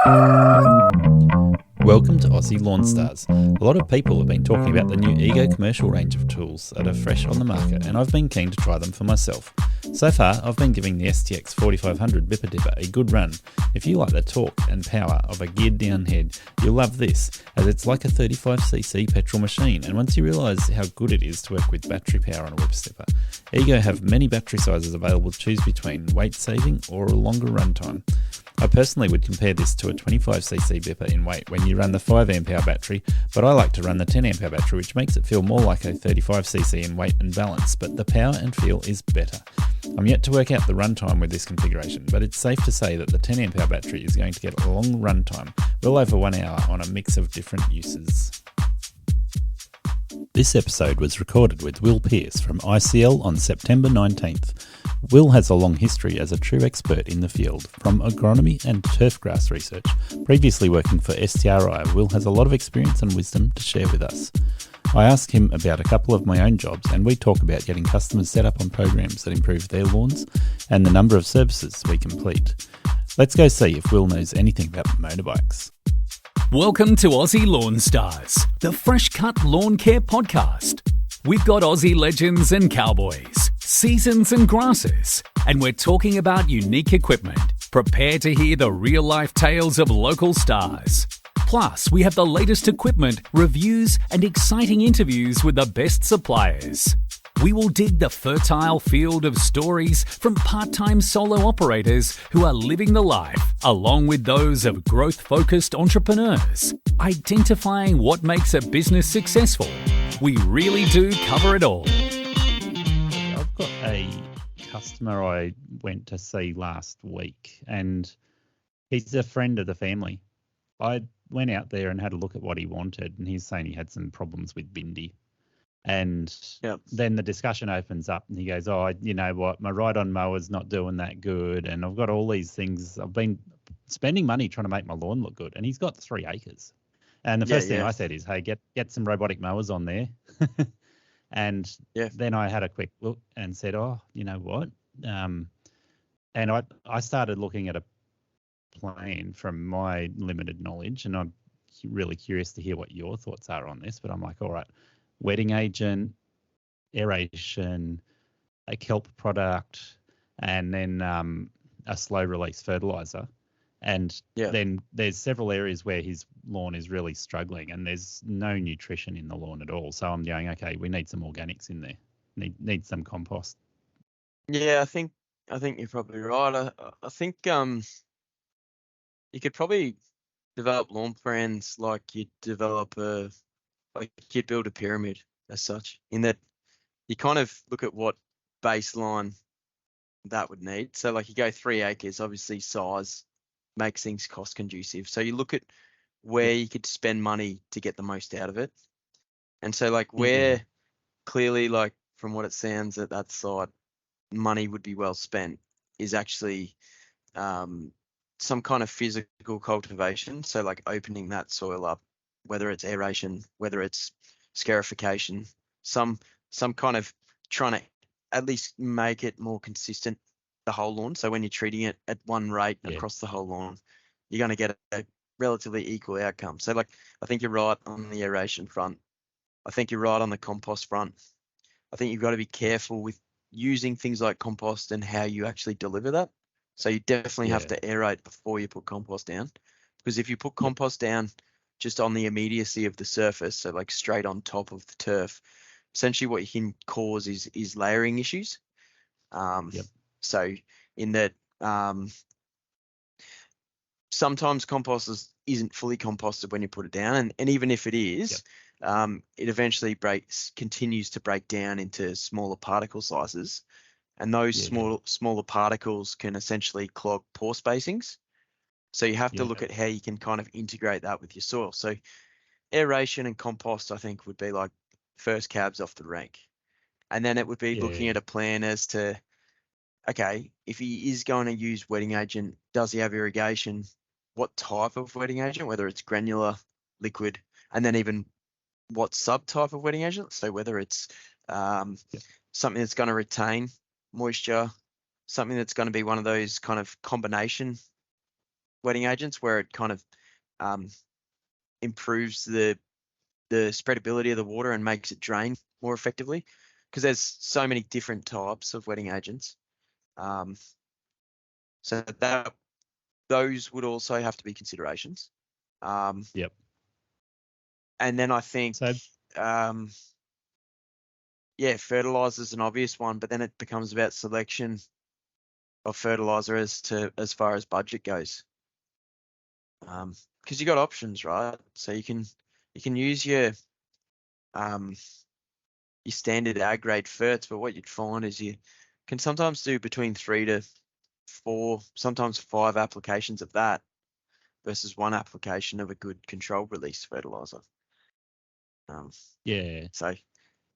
Welcome to Aussie Lawn Stars. A lot of people have been talking about the new Ego commercial range of tools that are fresh on the market, and I've been keen to try them for myself. So far, I've been giving the STX 4500 Bipper Dipper a good run. If you like the torque and power of a geared down head, you'll love this, as it's like a 35cc petrol machine, and once you realise how good it is to work with battery power on a whip stepper. Ego have many battery sizes available to choose between, weight saving or a longer runtime. I personally would compare this to a 25cc Bipper in weight when you run the 5Ah battery, but I like to run the 10Ah battery, which makes it feel more like a 35cc in weight and balance, but the power and feel is better. I'm yet to work out the runtime with this configuration, but it's safe to say that the 10Ah battery is going to get a long runtime, well over 1 hour on a mix of different uses. This episode was recorded with Will Pearce from ICL on September 19th. Will has a long history as a true expert in the field, from agronomy and turfgrass research. Previously working for STRI, Will has a lot of experience and wisdom to share with us. I ask him about a couple of my own jobs, and we talk about getting customers set up on programs that improve their lawns and the number of services we complete. Let's go see if Will knows anything about motorbikes. Welcome to Aussie Lawn Stars, the fresh cut lawn care podcast. We've got Aussie legends and cowboys, seasons and grasses, and we're talking about unique equipment. Prepare to hear the real life tales of local stars. Plus, we have the latest equipment, reviews, and exciting interviews with the best suppliers. We will dig the fertile field of stories from part-time solo operators who are living the life, along with those of growth-focused entrepreneurs, identifying what makes a business successful. We really do cover it all. I've got a customer I went to see last week, and he's a friend of the family. I went out there and had a look at what he wanted, and he's saying he had some problems with Bindi. And then the discussion opens up and he goes, oh, you know what, my ride-on mower's not doing that good, and I've got all these things. I've been spending money trying to make my lawn look good, and he's got 3 acres. And the first thing I said is, hey, get some robotic mowers on there. And then I had a quick look and said, oh, you know what? And I started looking at a plan from my limited knowledge, and I'm really curious to hear what your thoughts are on this. But I'm like, all right, wetting agent, aeration, a kelp product, and then a slow release fertilizer. And then there's several areas where his lawn is really struggling, and there's no nutrition in the lawn at all. So I'm going, okay, we need some organics in there. Need some compost. Yeah, I think you're probably right. I think you could probably develop lawn plans like you'd build a pyramid as such, in that you kind of look at what baseline that would need. So like you go 3 acres, obviously size makes things cost conducive. So you look at where you could spend money to get the most out of it. And so like where clearly, like from what it sounds at that site, money would be well spent is actually some kind of physical cultivation. So like opening that soil up, whether it's aeration, whether it's scarification, some kind of trying to at least make it more consistent, the whole lawn. So when you're treating it at one rate across the whole lawn, you're going to get a relatively equal outcome. So like, I think you're right on the aeration front. I think you're right on the compost front. I think you've got to be careful with using things like compost and how you actually deliver that. So you definitely have to aerate before you put compost down, because if you put compost down just on the immediacy of the surface, so like straight on top of the turf, essentially what you can cause is layering issues. So in that sometimes compost isn't fully composted when you put it down, and even if it is, it eventually continues to break down into smaller particle sizes, and those smaller particles can essentially clog pore spacings. So you have to look at how you can kind of integrate that with your soil. So aeration and compost, I think, would be like first cabs off the rank. And then it would be looking at a plan as to, okay, if he is going to use wetting agent, does he have irrigation? What type of wetting agent, whether it's granular, liquid, and then even what subtype of wetting agent. So whether it's something that's going to retain moisture, something that's going to be one of those kind of combination wetting agents where it kind of improves the spreadability of the water and makes it drain more effectively, because there's so many different types of wetting agents. So those would also have to be considerations. Yep. And then I think, So fertilizer is an obvious one, but then it becomes about selection of fertilizer as far as budget goes. Because you got options, right? So you can use your standard ag grade ferts, but what you'd find is you can sometimes do between 3 to 4, sometimes 5 applications of that versus 1 application of a good controlled release fertilizer. yeah. So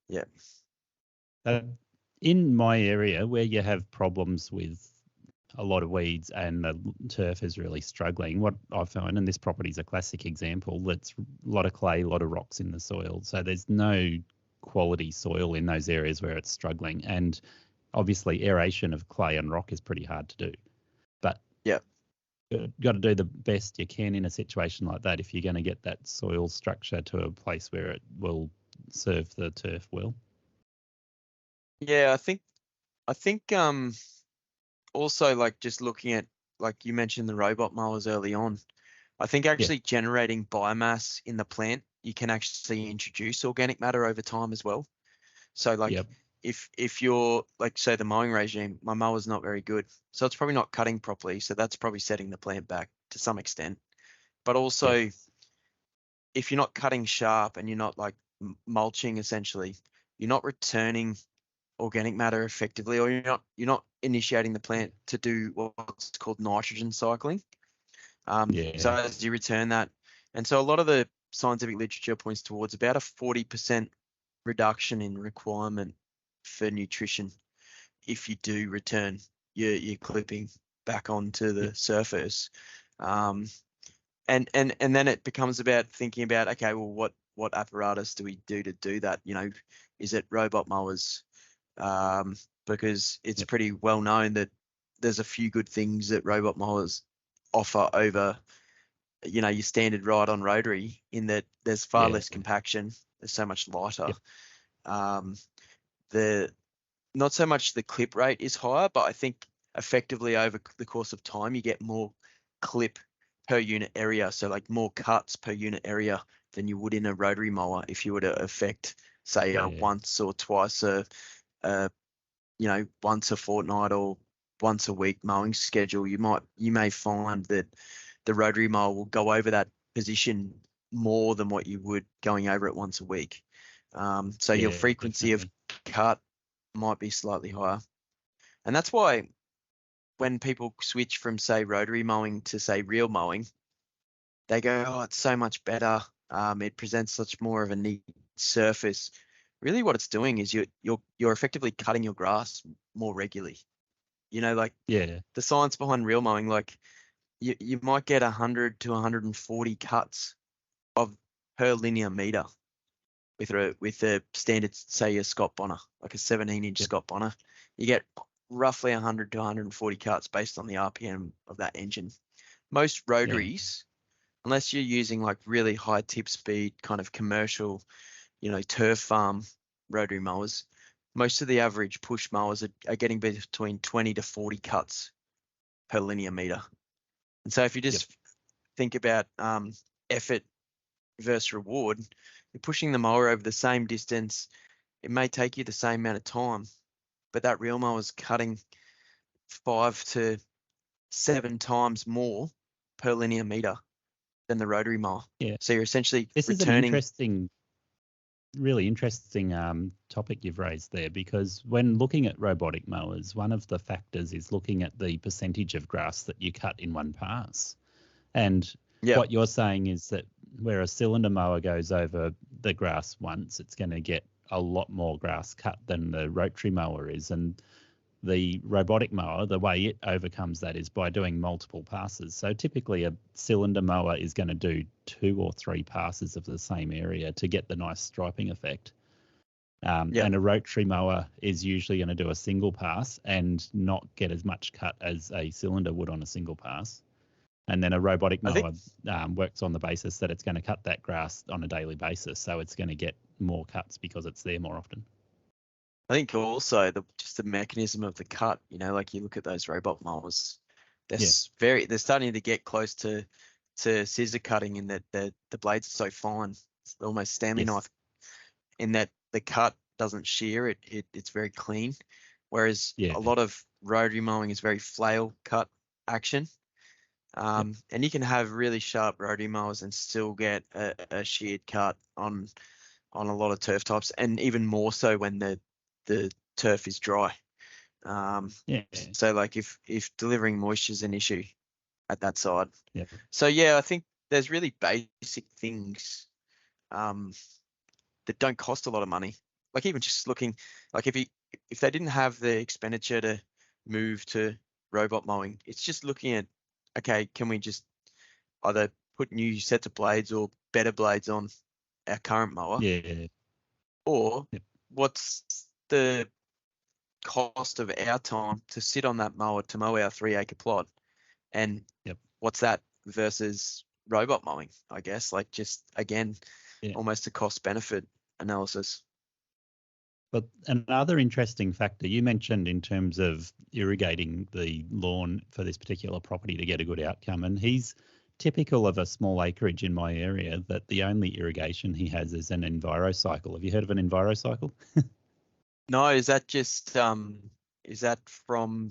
yeah. In my area where you have problems with a lot of weeds and the turf is really struggling, what I find, and this property is a classic example, that's a lot of clay, a lot of rocks in the soil. So there's no quality soil in those areas where it's struggling. And obviously aeration of clay and rock is pretty hard to do. But yeah, you've got to do the best you can in a situation like that if you're going to get that soil structure to a place where it will serve the turf well. Yeah, I think also, like, just looking at, like you mentioned, the robot mowers early on, I think actually generating biomass in the plant, you can actually introduce organic matter over time as well. So like if you're like, say the mowing regime, my mower's not very good, so it's probably not cutting properly, so that's probably setting the plant back to some extent. But also if you're not cutting sharp and you're not like mulching, essentially, you're not returning organic matter effectively, or you're not initiating the plant to do what's called nitrogen cycling. So as you return that, and so a lot of the scientific literature points towards about a 40% reduction in requirement for nutrition if you do return your clipping back onto the surface. And then it becomes about thinking about, okay, well, what apparatus do we do to do that? You know, is it robot mowers? Because it's pretty well known that there's a few good things that robot mowers offer over, you know, your standard ride-on rotary, in that there's far less compaction, there's so much lighter. The not so much the clip rate is higher, but I think effectively over the course of time you get more clip per unit area, so like more cuts per unit area than you would in a rotary mower if you were to affect, say, a once or twice once a fortnight or once a week mowing schedule. You may find that the rotary mower will go over that position more than what you would going over it once a week. So your frequency of cut might be slightly higher. And that's why when people switch from, say, rotary mowing to, say, reel mowing, they go, oh, it's so much better. It presents such more of a neat surface. Really what it's doing is you're effectively cutting your grass more regularly. You know, like the science behind reel mowing, like you might get 100 to 140 cuts per linear meter with a standard, say, a Scott Bonner, like a 17-inch Scott Bonner. You get roughly 100 to 140 cuts based on the RPM of that engine. Most rotaries, unless you're using like really high tip speed kind of commercial, you know, turf farm rotary mowers, most of the average push mowers are getting between 20 to 40 cuts per linear meter. And so if you just think about effort versus reward, you're pushing the mower over the same distance. It may take you the same amount of time, but that reel mower is cutting 5 to 7 times more per linear meter than the rotary mower. So you're essentially returning. This is an really interesting topic you've raised there, because when looking at robotic mowers, one of the factors is looking at the percentage of grass that you cut in one pass. And what you're saying is that where a cylinder mower goes over the grass once, it's going to get a lot more grass cut than the rotary mower is. And the robotic mower, the way it overcomes that is by doing multiple passes. So typically a cylinder mower is going to do 2 or 3 passes of the same area to get the nice striping effect. And a rotary mower is usually going to do a single pass and not get as much cut as a cylinder would on a single pass. And then a robotic I mower think works on the basis that it's going to cut that grass on a daily basis. So it's going to get more cuts because it's there more often. I think also just the mechanism of the cut, like you look at those robot mowers, Yeah. they're starting to get close to scissor cutting in that the blades are so fine. It's almost Stanley Yes. knife in that the cut doesn't shear, it's very clean. Whereas Yeah. a lot of rotary mowing is very flail cut action. And you can have really sharp rotary mowers and still get a sheared cut on a lot of turf types, and even more so when the turf is dry. Yeah. So like if delivering moisture is an issue at that side. Yeah. So yeah, I think there's really basic things that don't cost a lot of money. Like even just looking, like if they didn't have the expenditure to move to robot mowing, it's just looking at, okay, can we just either put new sets of blades or better blades on our current mower, Yeah. or Yep. what's the cost of our time to sit on that mower to mow our 3-acre plot, and Yep. what's that versus robot mowing? I guess like just again, Yeah. almost a cost benefit analysis. But another interesting factor you mentioned in terms of irrigating the lawn for this particular property to get a good outcome, and he's typical of a small acreage in my area that the only irrigation he has is an envirocycle. Have you heard of an envirocycle? No, is that just is that from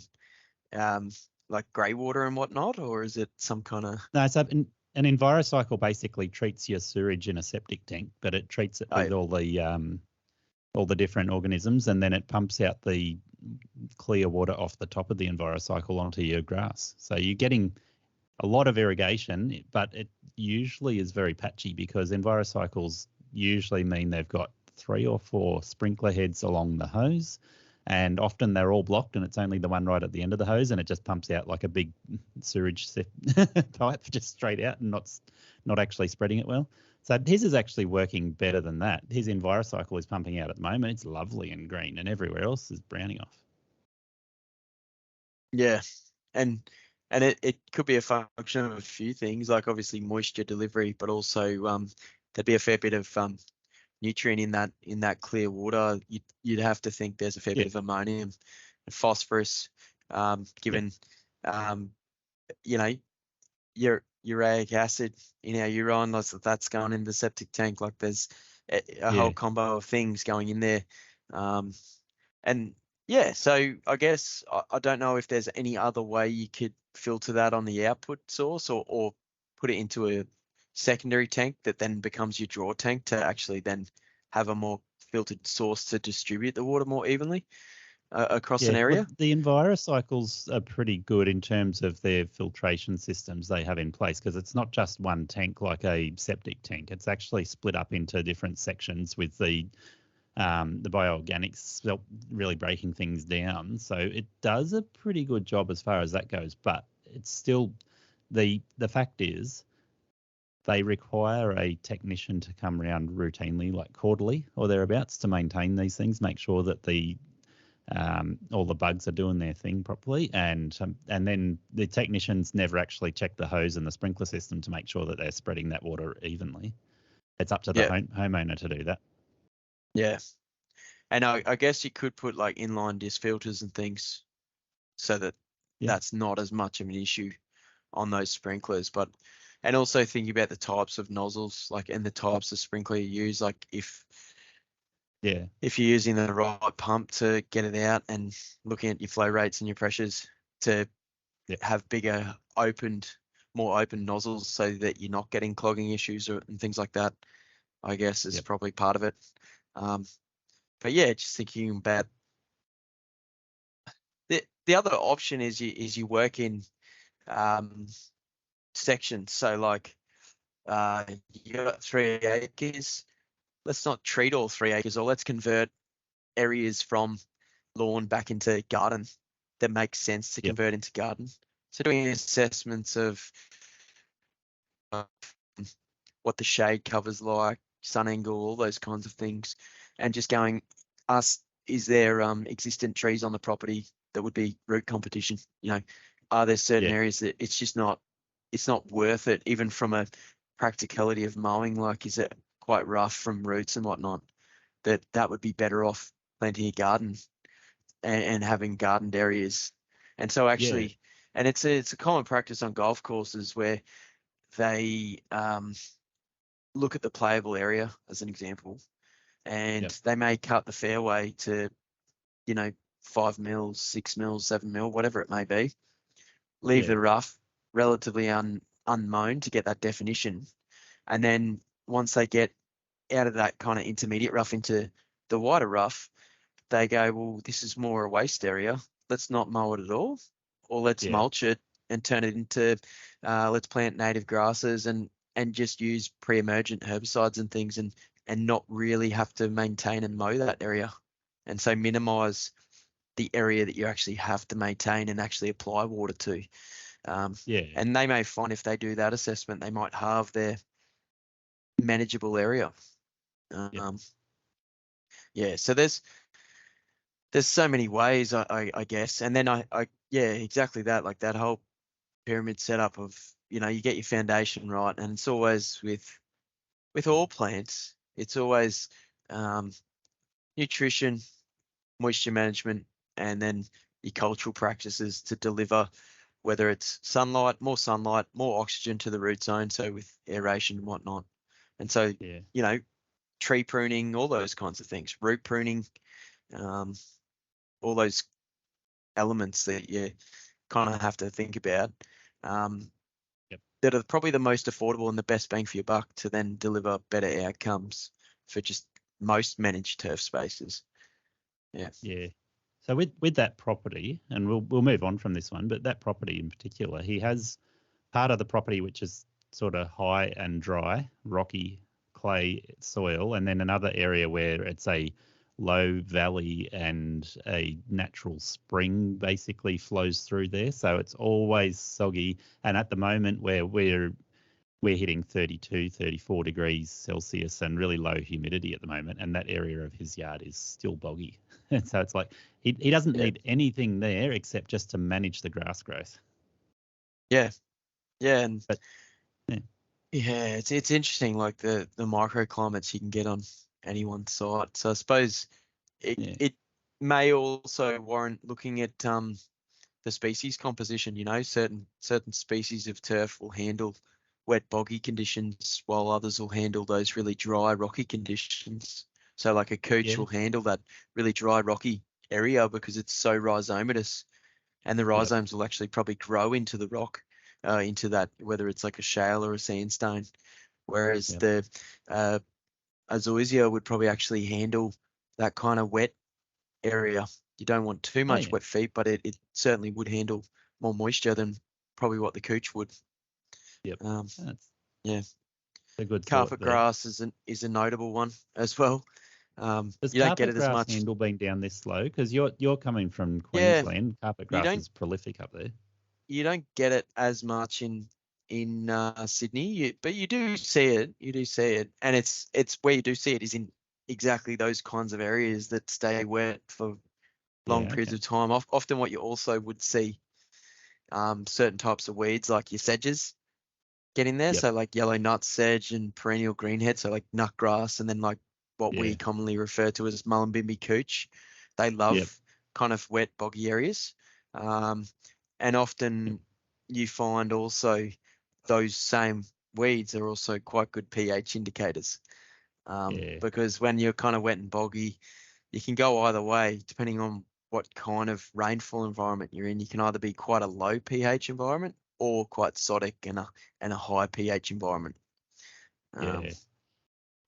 like grey water and whatnot, or is it some kind of? No, so an envirocycle basically treats your sewage in a septic tank, but it treats it with all the different organisms, and then it pumps out the clear water off the top of the envirocycle onto your grass. So you're getting a lot of irrigation, but it usually is very patchy because envirocycles usually mean they've got 3 or 4 sprinkler heads along the hose, and often they're all blocked and it's only the one right at the end of the hose, and it just pumps out like a big sewage pipe just straight out and not actually spreading it well. So his is actually working better than that. His envirocycle is pumping out at the moment. It's lovely and green, and everywhere else is browning off. Yeah, and it could be a function of a few things, like obviously moisture delivery, but also there'd be a fair bit of nutrient in that clear water. You'd have to think there's a fair bit of ammonium and phosphorus, given your uric acid in our urine, that's going in the septic tank. Like there's a whole combo of things going in there. And yeah, so I guess I don't know if there's any other way you could filter that on the output source, or put it into a secondary tank that then becomes your draw tank to actually then have a more filtered source to distribute the water more evenly across an area. Well, the envirocycles are pretty good in terms of their filtration systems they have in place, because it's not just one tank like a septic tank. It's actually split up into different sections with the bioorganics really breaking things down. So it does a pretty good job as far as that goes, but it's still the fact is they require a technician to come around routinely, like quarterly or thereabouts, to maintain these things, make sure that the all the bugs are doing their thing properly, and then the technicians never actually check the hose and the sprinkler system to make sure that they're spreading that water evenly. It's up to the homeowner to do that. Yeah, and I guess you could put like inline disc filters and things so that that's not as much of an issue on those sprinklers. But and also thinking about the types of nozzles, like, and the types of sprinkler you use, like if you're using the right pump to get it out, and looking at your flow rates and your pressures to have bigger more open nozzles so that you're not getting clogging issues and things like that, I guess is probably part of it. But yeah, just thinking about the other option is you work in sections. So like you got 3 acres. Let's not treat all 3 acres, or let's convert areas from lawn back into garden that makes sense to convert into garden. So doing assessments of what the shade cover's like, sun angle, all those kinds of things, and just going, is there existent trees on the property that would be root competition? Are there certain areas that it's just not it's not worth it, even from a practicality of mowing. Like, is it quite rough from roots and whatnot? That would be better off planting a garden and having gardened areas. And so Yeah. actually, and it's a common practice on golf courses where they look at the playable area as an example, and Yep. they may cut the fairway to, 5 mils, 6 mils, 7 mil, whatever it may be. Leave Yeah. the rough relatively unmown to get that definition. And then once they get out of that kind of intermediate rough into the wider rough, they go, well, this is more a waste area. Let's not mow it at all, or let's Yeah. mulch it and turn it into, let's plant native grasses and just use pre-emergent herbicides and things, and not really have to maintain and mow that area. And so minimize the area that you actually have to maintain and actually apply water to. Yeah. And they may find if they do that assessment, they might halve their manageable area. Yep. Yeah, so there's so many ways, I guess. And then yeah, exactly that, like that whole pyramid setup of, you get your foundation right. And it's always with all plants, it's always nutrition, moisture management, and then your cultural practices to deliver, whether it's sunlight, more oxygen to the root zone, so with aeration and whatnot. And so, Yeah. tree pruning, all those kinds of things, root pruning, all those elements that you kind of have to think about, Yep. that are probably the most affordable and the best bang for your buck to then deliver better outcomes for just most managed turf spaces. Yeah. Yeah. So with that property, and we'll move on from this one, but that property in particular, he has part of the property which is sort of high and dry, rocky clay soil, and then another area where it's a low valley and a natural spring basically flows through there. So it's always soggy. And at the moment where we're hitting 32, 34 degrees Celsius and really low humidity at the moment, and that area of his yard is still boggy. And so it's like he doesn't need anything there except just to manage the grass growth. Yeah. Yeah. And But yeah, it's interesting, like the microclimates you can get on any one site. So I suppose it may also warrant looking at the species composition. Certain species of turf will handle wet boggy conditions, while others will handle those really dry rocky conditions. So like a cooch will handle that really dry rocky area because it's so rhizomatous, and the rhizomes will actually probably grow into the rock, into that, whether it's like a shale or a sandstone. Whereas the azoysia would probably actually handle that kind of wet area. You don't want too much wet feet, but it certainly would handle more moisture than probably what the cooch would. Yep. Yeah. A good Carpet thought there. grass is a notable one as well. Does You don't get carpet it as grass much. handle being down this low? Because you're coming from Queensland. Carpet You grass don't is prolific up there. you don't get it as much in Sydney, but you do see it. You do see it, and it's where you do see it is in exactly those kinds of areas that stay wet for long periods of time. Often, what you also would see, certain types of weeds like your sedges get in there. Yep. So like yellow nut sedge and perennial greenhead, so like nut grass, and then like what we commonly refer to as mullumbimby cooch. They love kind of wet, boggy areas. And often you find also those same weeds are also quite good pH indicators. Because when you're kind of wet and boggy, you can go either way depending on what kind of rainfall environment you're in. You can either be quite a low pH environment or quite sodic and a high pH environment.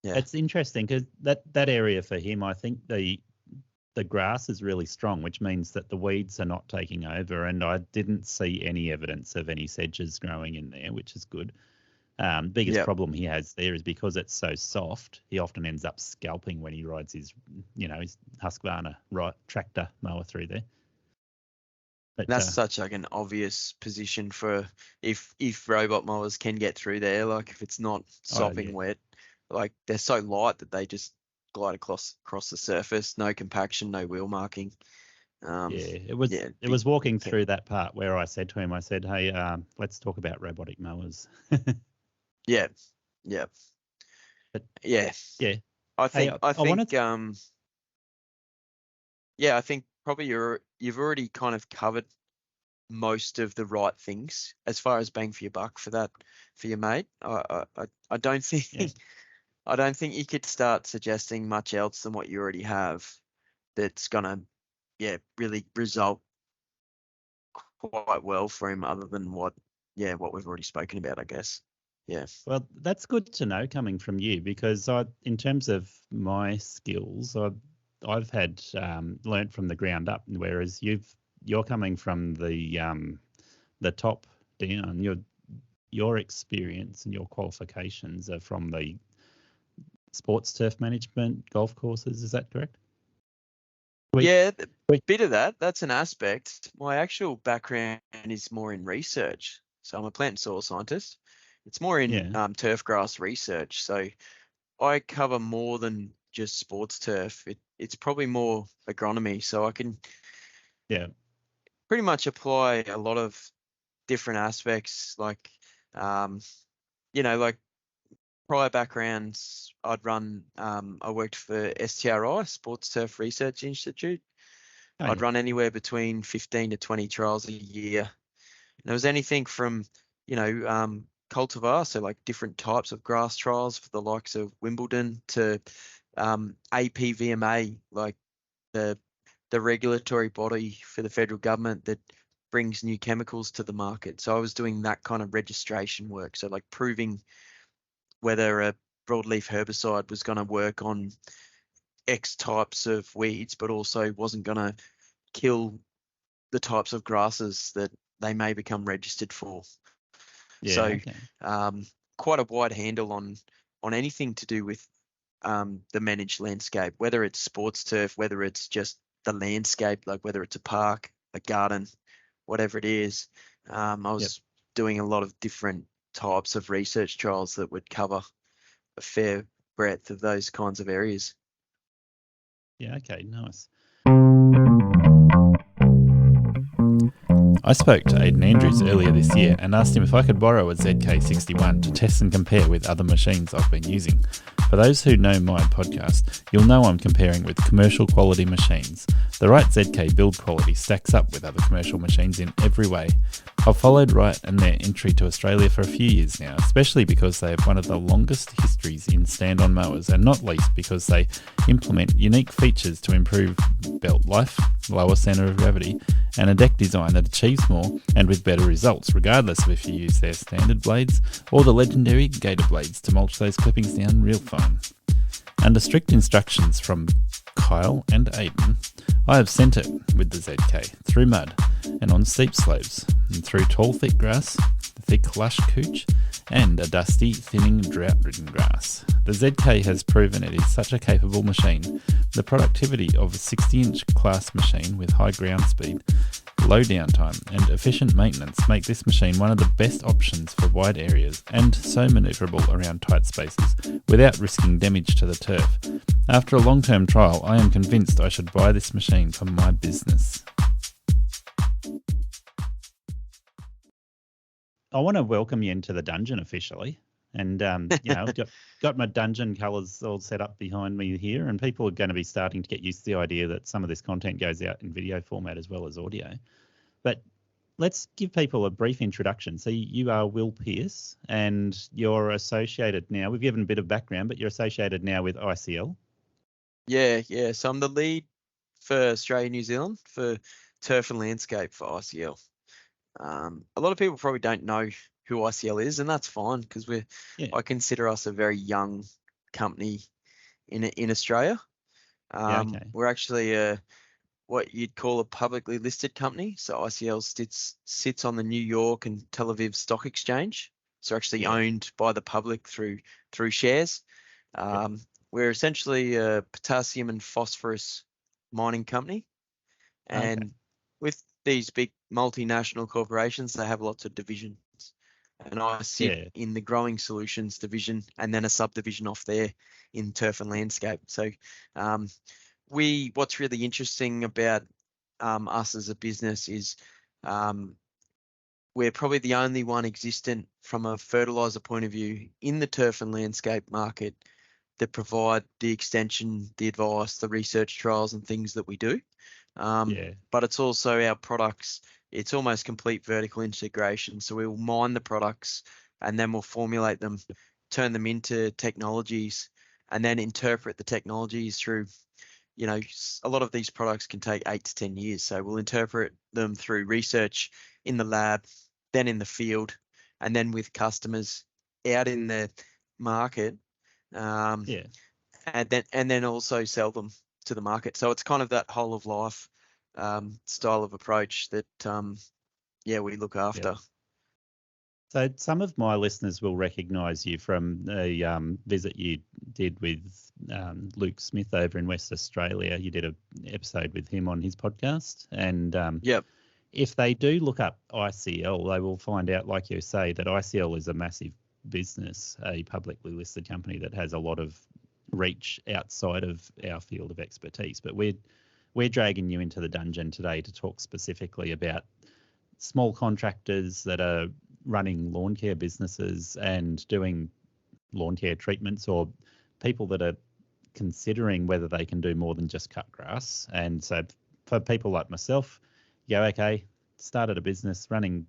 It's interesting because that area for him, I think the grass is really strong, which means that the weeds are not taking over, and I didn't see any evidence of any sedges growing in there, which is good. Biggest problem he has there is because it's so soft, he often ends up scalping when he rides his Husqvarna tractor mower through there. But that's such like an obvious position for if robot mowers can get through there. Like if it's not sopping wet, like they're so light that they just glide across the surface. No compaction, no wheel marking. It was yeah, it was walking through that part where I said to him, I said, hey, let's talk about robotic mowers. yeah, yeah, But yeah. yeah, I hey, think I wanted yeah, I think probably you've already kind of covered most of the right things as far as bang for your buck for that for your mate. I don't think yeah. I don't think you could start suggesting much else than what you already have that's gonna really result quite well for him other than what we've already spoken about, I guess. Yeah. Well, that's good to know coming from you because in terms of my skills, I've had learnt from the ground up, whereas you're coming from the top down. Your experience and your qualifications are from the sports turf management golf courses. Is that correct? Yeah, We, bit of that. That's an aspect. My actual background is more in research. So I'm a plant and soil scientist. It's more in yeah, turf grass research. So I cover more than just sports turf. It's probably more agronomy. So I can yeah, pretty much apply a lot of different aspects, like um, like prior backgrounds. I worked for STRI, Sports Turf Research Institute. oh I'd yeah, run anywhere between 15 to 20 trials a year. And there was anything from, cultivar, so like different types of grass trials for the likes of Wimbledon, to APVMA, like the regulatory body for the federal government that brings new chemicals to the market. So I was doing that kind of registration work. So like proving whether a broadleaf herbicide was going to work on X types of weeds, but also wasn't going to kill the types of grasses that they may become registered for. yeah. So Okay. quite a wide handle on anything to do with the managed landscape, whether it's sports turf, whether it's just the landscape, like whether it's a park, a garden, whatever it is. I Yep. was doing a lot of different types of research trials that would cover a fair breadth of those kinds of areas. Yeah. Okay. Nice. I spoke to Aidan Andrews earlier this year and asked him if I could borrow a ZK61 to test and compare with other machines I've been using. For those who know my podcast, you'll know I'm comparing with commercial quality machines. The Right ZK build quality stacks up with other commercial machines in every way. I've followed Right and their entry to Australia for a few years now, especially because they have one of the longest histories in stand-on mowers, and not least because they implement unique features to improve belt life, lower centre of gravity, and a deck design that achieves more and with better results, regardless of if you use their standard blades or the legendary gator blades to mulch those clippings down real fine. Under strict instructions from Kyle and Aidan, I have sent it with the ZK through mud and on steep slopes, and through tall thick grass, thick lush couch, and a dusty, thinning, drought-ridden grass. The ZK has proven it is such a capable machine. The productivity of a 60-inch class machine with high ground speed, low downtime, and efficient maintenance make this machine one of the best options for wide areas and so manoeuvrable around tight spaces without risking damage to the turf. After a long-term trial, I am convinced I should buy this machine for my business. I want to welcome you into the dungeon officially. And, I've got my dungeon colours all set up behind me here, and people are going to be starting to get used to the idea that some of this content goes out in video format as well as audio. But let's give people a brief introduction. So you are Will Pearce, and you're associated now. We've given a bit of background, but you're associated now with ICL. Yeah. So I'm the lead for Australia, New Zealand for turf and landscape for ICL. A lot of people probably don't know who ICL is, and that's fine because I consider us a very young company in Australia. Okay. We're actually what you'd call a publicly listed company. So ICL sits on the New York and Tel Aviv Stock Exchange. So actually owned by the public through shares. We're essentially a potassium and phosphorus mining company, and with these big multinational corporations, they have lots of divisions. And I sit in the growing solutions division, and then a subdivision off there in turf and landscape. So what's really interesting about us as a business is we're probably the only one existent from a fertilizer point of view in the turf and landscape market that provide the extension, the advice, the research trials and things that we do. But it's also our products. It's almost complete vertical integration. So we'll mine the products and then we'll formulate them, turn them into technologies, and then interpret the technologies through, a lot of these products can take 8 to 10 years. So we'll interpret them through research in the lab, then in the field, and then with customers out in the market. And then also sell them to the market. So it's kind of that whole of life style of approach that we look after. So some of my listeners will recognise you from the visit you did with Luke Smith over in West Australia. You did an episode with him on his podcast, and if they do look up ICL, they will find out, like you say, that ICL is a massive business, a publicly listed company that has a lot of reach outside of our field of expertise. But we're dragging you into the dungeon today to talk specifically about small contractors that are running lawn care businesses and doing lawn care treatments, or people that are considering whether they can do more than just cut grass. And so for people like myself, you go, okay, started a business running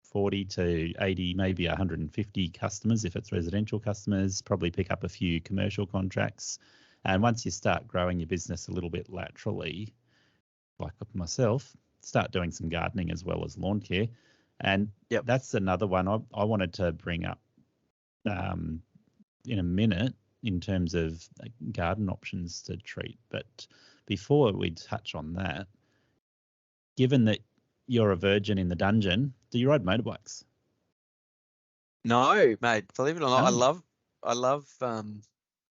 40 to 80, maybe 150 customers if it's residential customers, probably pick up a few commercial contracts. And once you start growing your business a little bit laterally, like myself, start doing some gardening as well as lawn care. And that's another one I wanted to bring up in a minute in terms of garden options to treat. But before we touch on that, given that you're a virgin in the dungeon, do you ride motorbikes? No, mate. Believe it or not, No. I love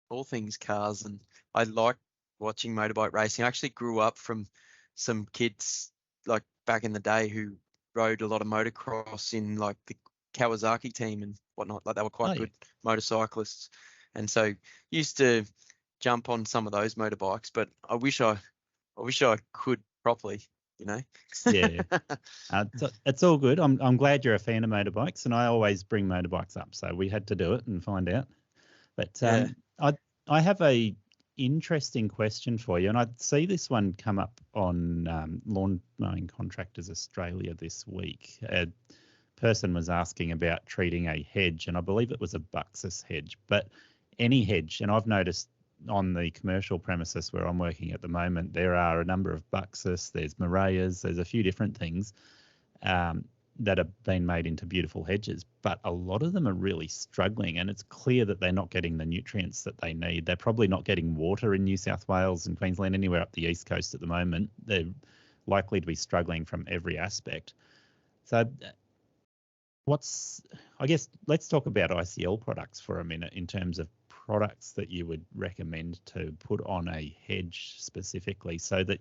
all things cars, and I like watching motorbike racing. I actually grew up from some kids like back in the day who rode a lot of motocross in like the Kawasaki team and whatnot. Like they were quite good motorcyclists, and so used to jump on some of those motorbikes. But I wish I could properly. It's all good. I'm glad you're a fan of motorbikes, and I always bring motorbikes up, so we had to do it and find out. But I have a interesting question for you, and I see this one come up on Lawn Mowing Contractors Australia this week. A person was asking about treating a hedge, and I believe it was a buxus hedge, but any hedge. And I've noticed on the commercial premises where I'm working at the moment, there are a number of buxus, there's morayas, there's a few different things that have been made into beautiful hedges, but a lot of them are really struggling, and it's clear that they're not getting the nutrients that they need. They're probably not getting water in New South Wales and Queensland, anywhere up the east coast at the moment. They're likely to be struggling from every aspect. So let's talk about ICL products for a minute in terms of products that you would recommend to put on a hedge specifically so that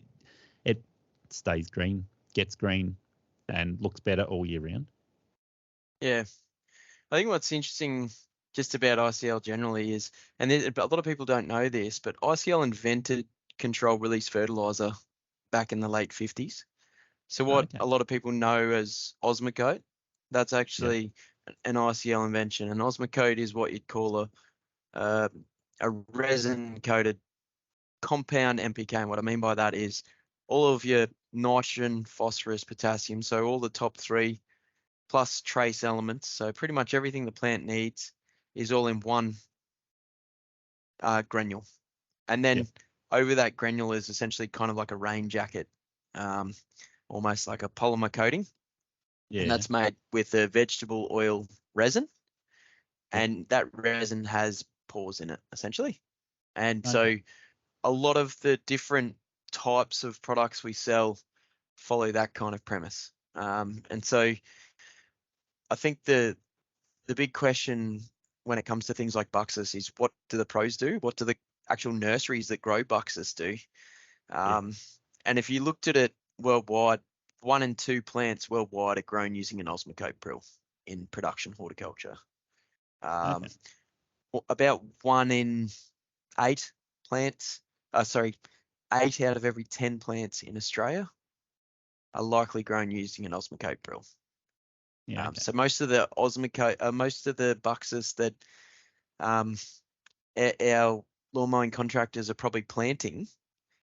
it stays green, gets green, and looks better all year round. Yeah. I think what's interesting just about ICL generally is, and a lot of people don't know this, but ICL invented controlled release fertilizer back in the late 50s. So what a lot of people know as Osmocote, that's actually an ICL invention. And Osmocote is what you'd call a resin-coated compound NPK. And what I mean by that is all of your nitrogen, phosphorus, potassium, so all the top three plus trace elements. So pretty much everything the plant needs is all in one granule. And then over that granule is essentially kind of like a rain jacket, almost like a polymer coating. Yeah. And that's made with a vegetable oil resin. And that resin has pores in it, essentially. And so a lot of the different types of products we sell follow that kind of premise. And so I think the big question when it comes to things like buxus is, what do the pros do? What do the actual nurseries that grow buxus do? And if you looked at it worldwide, 1 in 2 plants worldwide are grown using an Osmocote prill in production horticulture. About 1 in 8 plants, 8 out of every 10 plants in Australia are likely grown using an Osmocote prill. Yeah. Okay. So most of the most of the buxus that our lawn mowing contractors are probably planting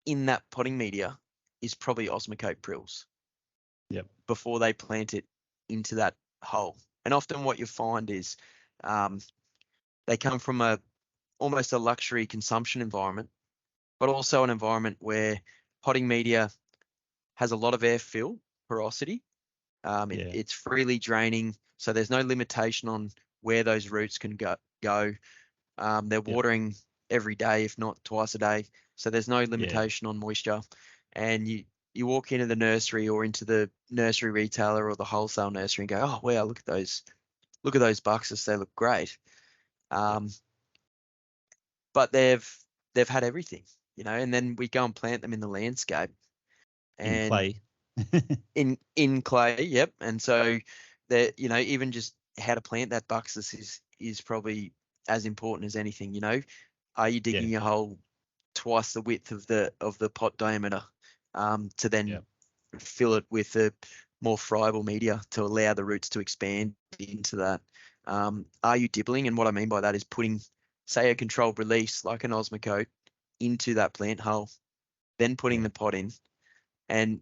in that potting media is probably Osmocote prills. Yep. Before they plant it into that hole. And often what you find is they come from almost a luxury consumption environment, but also an environment where potting media has a lot of airfill porosity. It's freely draining, so there's no limitation on where those roots can go. They're watering every day, if not twice a day, so there's no limitation on moisture. And you walk into the nursery or into the nursery retailer or the wholesale nursery and go, oh wow, look at those buxus, they look great. But they've had everything, and then we go and plant them in the landscape In clay. in clay. Yep. And so even just how to plant that buxus is probably as important as anything. Are you digging your hole twice the width of the pot diameter to then fill it with a more friable media to allow the roots to expand into that? Are you dibbling? And what I mean by that is putting, say, a controlled release like an Osmocote into that plant hole, then putting the pot in. And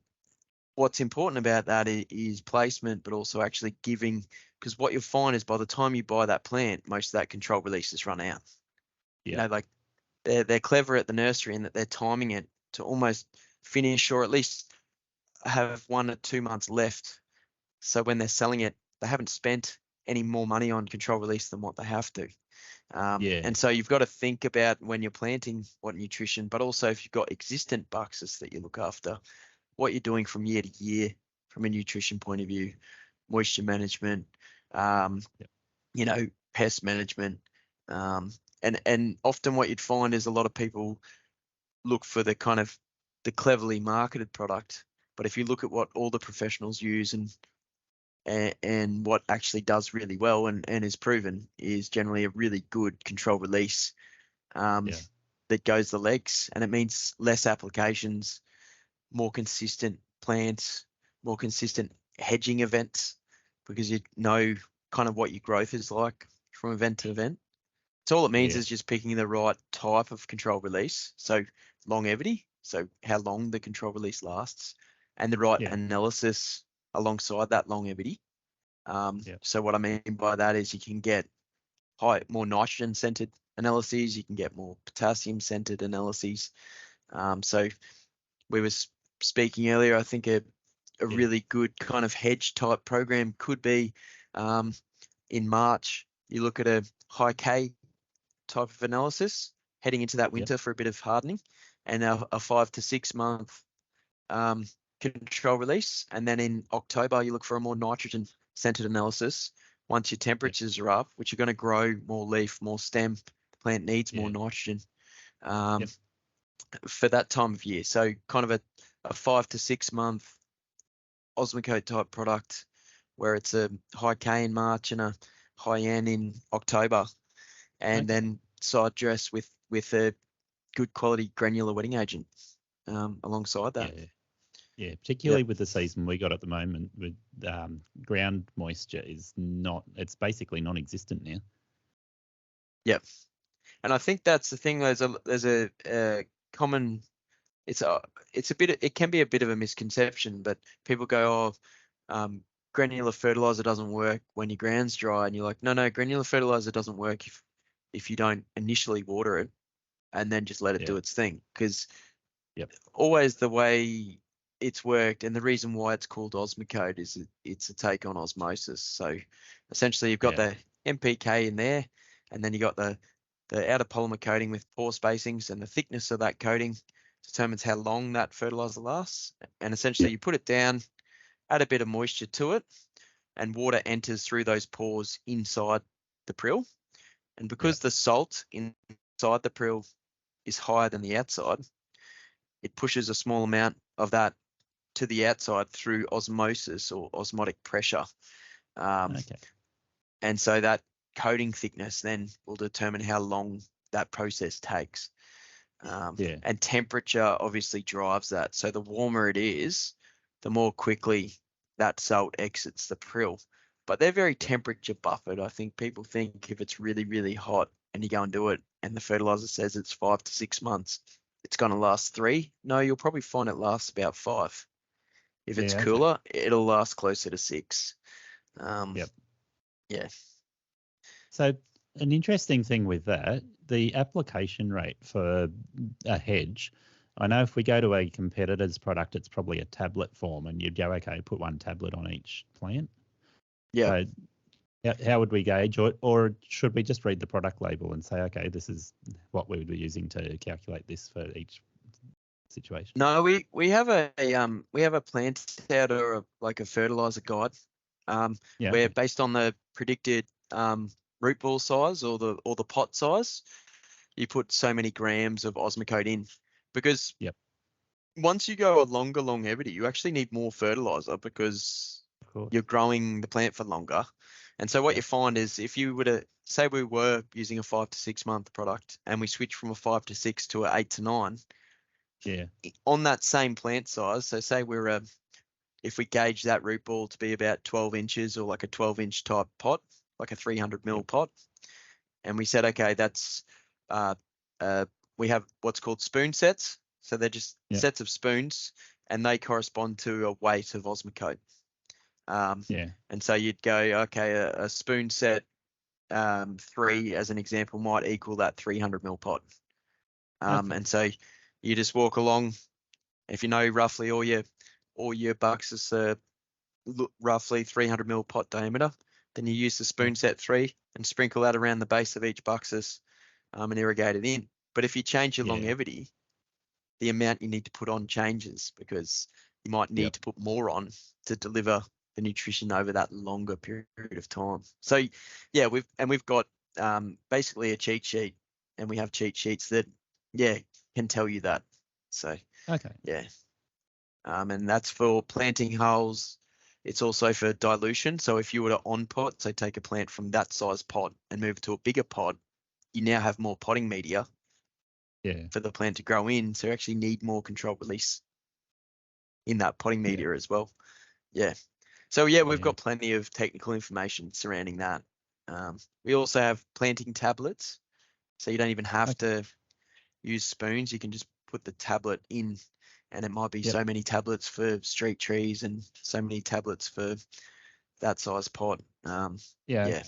what's important about that is placement, but also actually giving, because what you'll find is by the time you buy that plant, most of that controlled release has run out. Like they're clever at the nursery in that they're timing it to almost finish or at least have 1 or 2 months left. So when they're selling it, they haven't spent any more money on control release than what they have to. And so you've got to think about when you're planting what nutrition, but also if you've got existent buxus that you look after, what you're doing from year to year from a nutrition point of view, moisture management, pest management. And often what you'd find is a lot of people look for the kind of the cleverly marketed product. But if you look at what all the professionals use and what actually does really well and is proven is generally a really good control release that goes the legs. And it means less applications, more consistent plants, more consistent hedging events, because you know kind of what your growth is like from event to event. So all it means is just picking the right type of control release. So longevity, so how long the control release lasts, and the right analysis alongside that longevity. So what I mean by that is you can get more nitrogen centered analyses, you can get more potassium centered analyses. So we were speaking earlier, I think a really good kind of hedge type program could be in March, you look at a high K type of analysis heading into that winter for a bit of hardening, and a 5 to 6 month control release. And then in October, you look for a more nitrogen centered analysis once your temperatures are up, which are going to grow more leaf, more stem. The plant needs more nitrogen for that time of year. So kind of a 5 to 6 month Osmocote type product where it's a high K in March and a high N in October, and then side dress with a good quality granular wetting agent alongside that. Yeah, particularly with the season we got at the moment with ground moisture it's basically non-existent now. Yep. And I think that's the thing. There's a common, it can be a bit of a misconception, but people go, granular fertilizer doesn't work when your ground's dry, and you're like, no, granular fertilizer doesn't work if you don't initially water it and then just let it do its thing, because always the way it's worked, and the reason why it's called Osmocote is it's a take on osmosis. So essentially you've got the NPK in there, and then you got the outer polymer coating with pore spacings, and the thickness of that coating determines how long that fertilizer lasts. And essentially you put it down, add a bit of moisture to it, and water enters through those pores inside the prill. And because the salt inside the prill is higher than the outside, it pushes a small amount of that to the outside through osmosis or osmotic pressure. And so that coating thickness then will determine how long that process takes. Yeah. And temperature obviously drives that. So the warmer it is, the more quickly that salt exits the prill. But they're very temperature buffered. I think people think if it's really, really hot and you go and do it and the fertilizer says it's 5 to 6 months, it's going to last 3. No, you'll probably find it lasts about 5. If it's Yeah. Okay. cooler, it'll last closer to 6. Yep. Yeah. So an interesting thing with that, the application rate for a hedge, I know if we go to a competitor's product, it's probably a tablet form, and you'd go, okay, put 1 tablet on each plant. Yeah. So how would we gauge, or should we just read the product label and say, okay, this is what we would be using to calculate this for each situation? No, we have a plant out or like a fertilizer guide, Yeah. where Okay. based on the predicted root ball size or the pot size, you put so many grams of Osmocote in, because Yep. once you go a longer longevity, you actually need more fertilizer because Of course. you're growing the plant for longer. And so what Yep. you find is if you were to say we were using a 5 to 6 month product and we switch from a 5 to 6 to an 8 to 9, Yeah. on that same plant size, so say if we gauge that root ball to be about 12 inches or like a 12-inch type pot, like a 300 ml Yep. pot, and we said, okay, that's we have what's called spoon sets. So they're just Yep. sets of spoons, and they correspond to a weight of Osmocote. Yeah. And so you'd go, okay, a spoon set 3, as an example, might equal that 300 ml pot. Okay. And so you just walk along. If you know roughly all your bucks are roughly 300 ml pot diameter, then you use the spoon Yep. set 3 and sprinkle that around the base of each buxus, and irrigate it in. But if you change your Yeah. longevity, the amount you need to put on changes, because you might need Yep. to put more on to deliver the nutrition over that longer period of time. So yeah, we've got basically a cheat sheet, and we have cheat sheets that can tell you that. So Okay. yeah. And that's for planting holes. It's also for dilution. So if you were to on pot, so take a plant from that size pot and move it to a bigger pot, you now have more potting media Yeah. for the plant to grow in. So you actually need more controlled release in that potting Yeah. media as well. Yeah. So yeah, we've Yeah. got plenty of technical information surrounding that. We also have planting tablets. So you don't even have Okay. to use spoons. You can just put the tablet in, and it might be Yep. so many tablets for street trees and so many tablets for that size pot. Yeah. Yeah. Okay.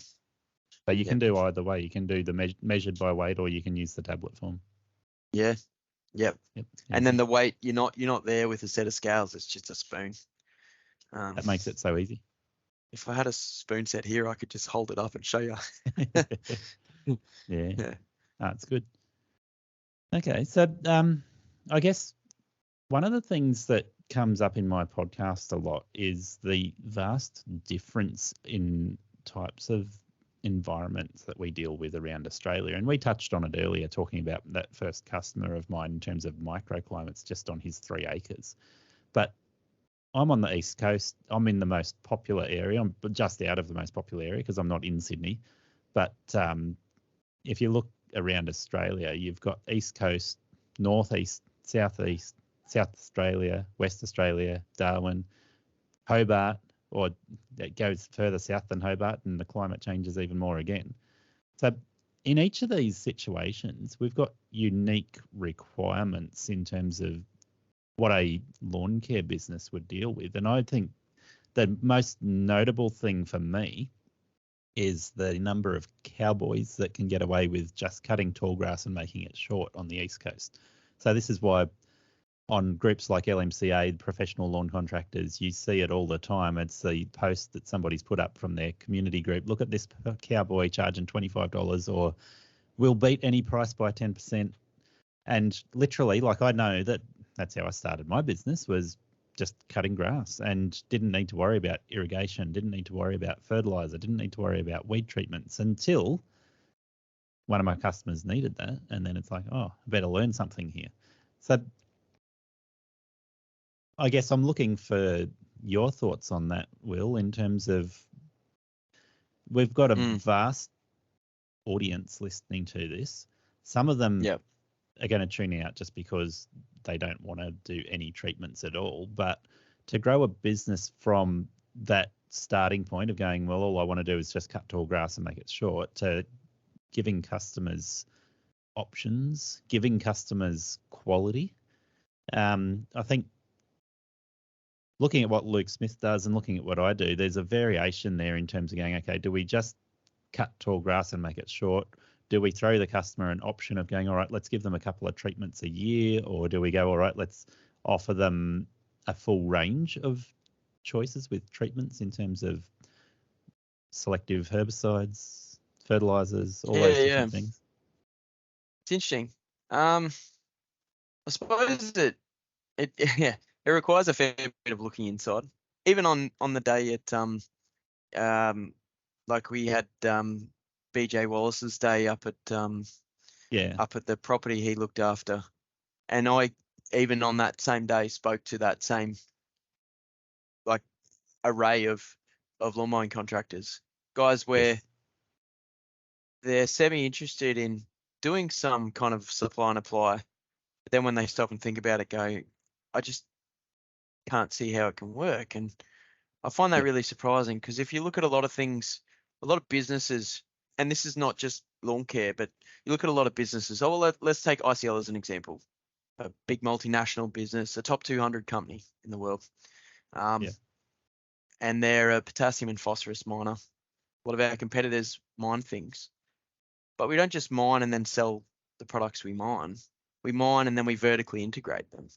So you Yep. can do either way. You can do the measured by weight, or you can use the tablet form. Yeah. Yep. Yep. And then Easy. the weight, you're not there with a set of scales. It's just a spoon. That makes it so easy. If I had a spoon set here, I could just hold it up and show you. Yeah. Yeah. That's good. Okay. So I guess one of the things that comes up in my podcast a lot is the vast difference in types of environments that we deal with around Australia. And we touched on it earlier, talking about that first customer of mine in terms of microclimates just on his 3 acres. But I'm on the East Coast. I'm in the most popular area. I'm just out of the most popular area because I'm not in Sydney. But if you look around Australia, you've got East Coast, Northeast, Southeast, South Australia, West Australia, Darwin, Hobart, or it goes further south than Hobart, and the climate changes even more again. So in each of these situations, we've got unique requirements in terms of what a lawn care business would deal with. And I think the most notable thing for me is the number of cowboys that can get away with just cutting tall grass and making it short on the East Coast. So this is why on groups like LMCA, professional lawn contractors, you see it all the time. It's the post that somebody's put up from their community group. Look at this cowboy charging $25, or we'll beat any price by 10%. And literally, like, I know that's how I started my business, was just cutting grass, and didn't need to worry about irrigation, didn't need to worry about fertilizer, didn't need to worry about weed treatments until one of my customers needed that. And then it's like, oh, I better learn something here. So I guess I'm looking for your thoughts on that, Will, in terms of we've got a vast audience listening to this. Some of them Yep. are going to tune out just because they don't want to do any treatments at all. But to grow a business from that starting point of going, well, all I want to do is just cut tall grass and make it short, to giving customers options, giving customers quality. I think looking at what Luke Smith does and looking at what I do, there's a variation there in terms of going, okay, do we just cut tall grass and make it short? Do we throw the customer an option of going, all right, let's give them a couple of treatments a year? Or do we go, all right, let's offer them a full range of choices with treatments in terms of selective herbicides, fertilizers, all those different things? It's interesting. I suppose that it yeah, it requires a fair bit of looking inside. Even on the day at like we had BJ Wallace's day up at the property he looked after, and I even on that same day spoke to that same like array of lawn mowing contractors, guys where they're semi-interested in doing some kind of supply and apply, but then when they stop and think about it, go, I just can't see how it can work. And I find that really surprising, because if you look at a lot of things, a lot of businesses, and this is not just lawn care, but you look at a lot of businesses. Oh, well, let's take ICL as an example, a big multinational business, a top 200 company in the world. And they're a potassium and phosphorus miner. A lot of our competitors mine things, but we don't just mine and then sell the products we mine. We mine and then we vertically integrate them.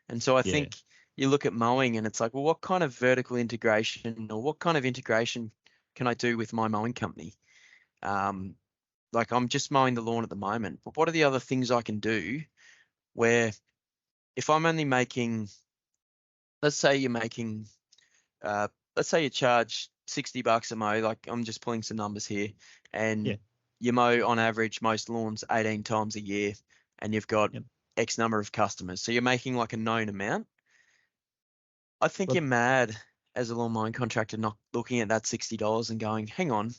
And so I think you look at mowing and it's like, well, what kind of vertical integration or what kind of integration can I do with my mowing company? Like I'm just mowing the lawn at the moment, but what are the other things I can do where if I'm only making, let's say you're making, let's say you charge $60 a mow, like I'm just pulling some numbers here, and you mow on average most lawns 18 times a year, and you've got X number of customers. So you're making like a known amount. I think you're mad as a lawn mowing contractor not looking at that $60 and going, hang on,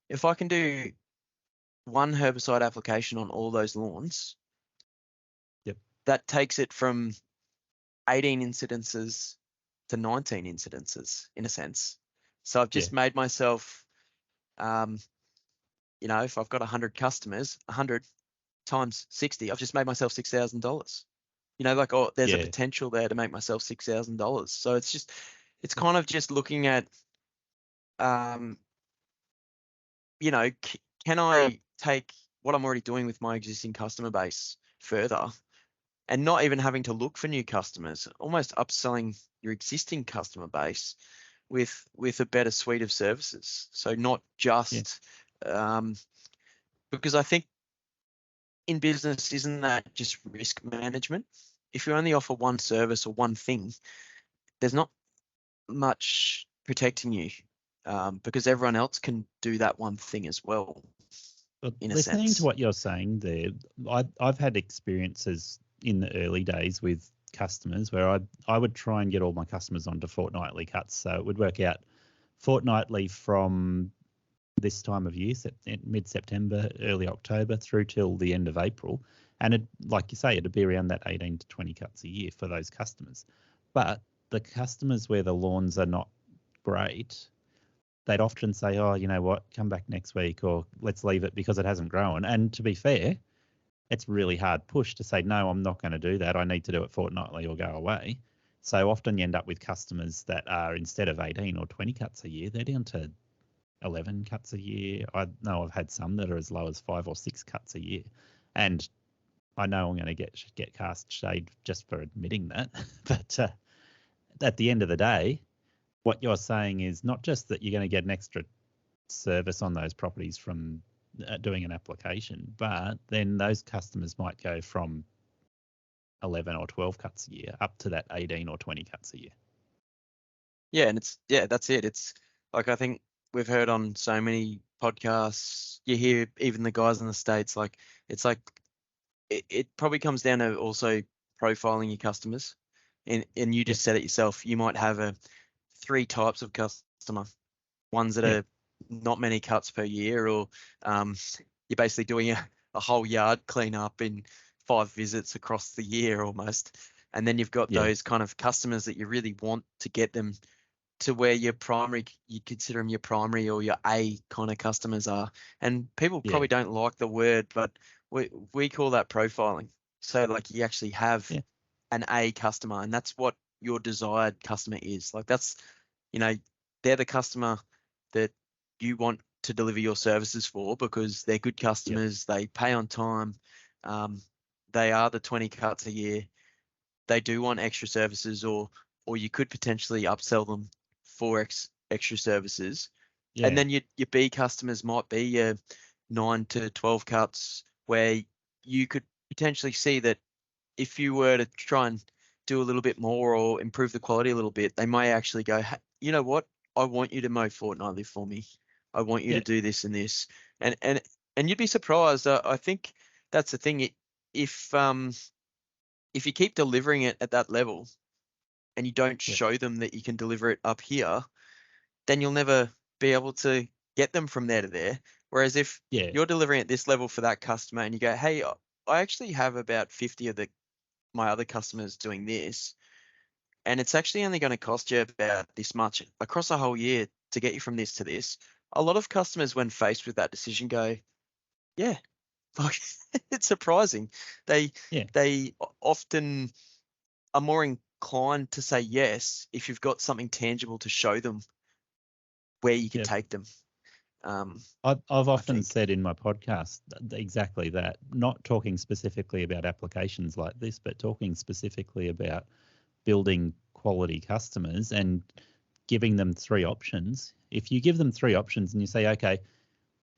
if I can do one herbicide application on all those lawns, that takes it from 18 incidences to 19 incidences in a sense. So I've just made myself, you know, if I've got 100 customers, 100 times 60, I've just made myself $6,000. You know, like, oh, there's a potential there to make myself $6,000. So it's just, it's kind of just looking at, you know, can I take what I'm already doing with my existing customer base further and not even having to look for new customers, almost upselling your existing customer base with a better suite of services. So not just, because I think in business, isn't that just risk management? If you only offer one service or one thing, there's not much protecting you, because everyone else can do that one thing as well. But listening to what you're saying there, I've had experiences in the early days with customers where I would try and get all my customers onto fortnightly cuts. So it would work out fortnightly from this time of year, mid-September, early October, through till the end of April. And it, like you say, it'd be around that 18 to 20 cuts a year for those customers. But the customers where the lawns are not great, they'd often say, oh, you know what, come back next week, or let's leave it because it hasn't grown. And to be fair, it's really hard push to say, no, I'm not going to do that. I need to do it fortnightly or go away. So often you end up with customers that are, instead of 18 or 20 cuts a year, they're down to 11 cuts a year. I know I've had some that are as low as 5 or 6 cuts a year. And I know I'm going to get cast shade just for admitting that. But at the end of the day, what you're saying is not just that you're going to get an extra service on those properties from doing an application, but then those customers might go from 11 or 12 cuts a year up to that 18 or 20 cuts a year. Yeah, and that's it. It's like, I think we've heard on so many podcasts, you hear even the guys in the States, like, it's like, it probably comes down to also profiling your customers. And you just said it yourself, you might have 3 types of customer, ones that are not many cuts per year, or you're basically doing a whole yard cleanup in 5 visits across the year almost. And then you've got those kind of customers that you really want to get them to where you consider them your primary or your A kind of customers are. And people probably don't like the word, but we call that profiling. So like you actually have an A customer, and that's what your desired customer is. Like that's, they're the customer that you want to deliver your services for because they're good customers. They pay on time. They are the 20 cuts a year. They do want extra services, or you could potentially upsell them for extra services. And then your B customers might be your 9 to 12 cuts, where you could potentially see that if you were to try and do a little bit more or improve the quality a little bit, they may actually go, hey, you know what? I want you to mow fortnightly for me. I want you to do this and this. And you'd be surprised. I think that's the thing. If you keep delivering it at that level and you don't show them that you can deliver it up here, then you'll never be able to get them from there to there. Whereas if you're delivering at this level for that customer and you go, hey, I actually have about 50 of my other customers doing this, and it's actually only going to cost you about this much across a whole year to get you from this to this. A lot of customers, when faced with that decision, go, yeah, like it's surprising. They often are more inclined to say yes if you've got something tangible to show them where you can take them. I've often said in my podcast exactly that, not talking specifically about applications like this, but talking specifically about building quality customers and giving them 3 options. If you give them 3 options and you say, okay,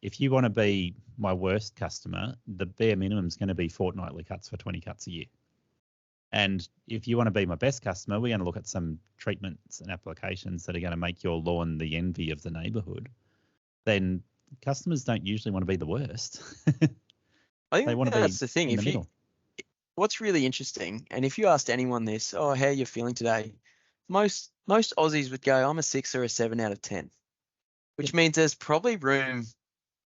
if you want to be my worst customer, the bare minimum is going to be fortnightly cuts for 20 cuts a year. And if you want to be my best customer, we're going to look at some treatments and applications that are going to make your lawn the envy of the neighborhood. Then customers don't usually want to be the worst. I think they want to that's be the thing. in the middle. What's really interesting, and if you asked anyone this, how are you feeling today? Most Aussies would go, I'm a 6 or a 7 out of 10, which means there's probably room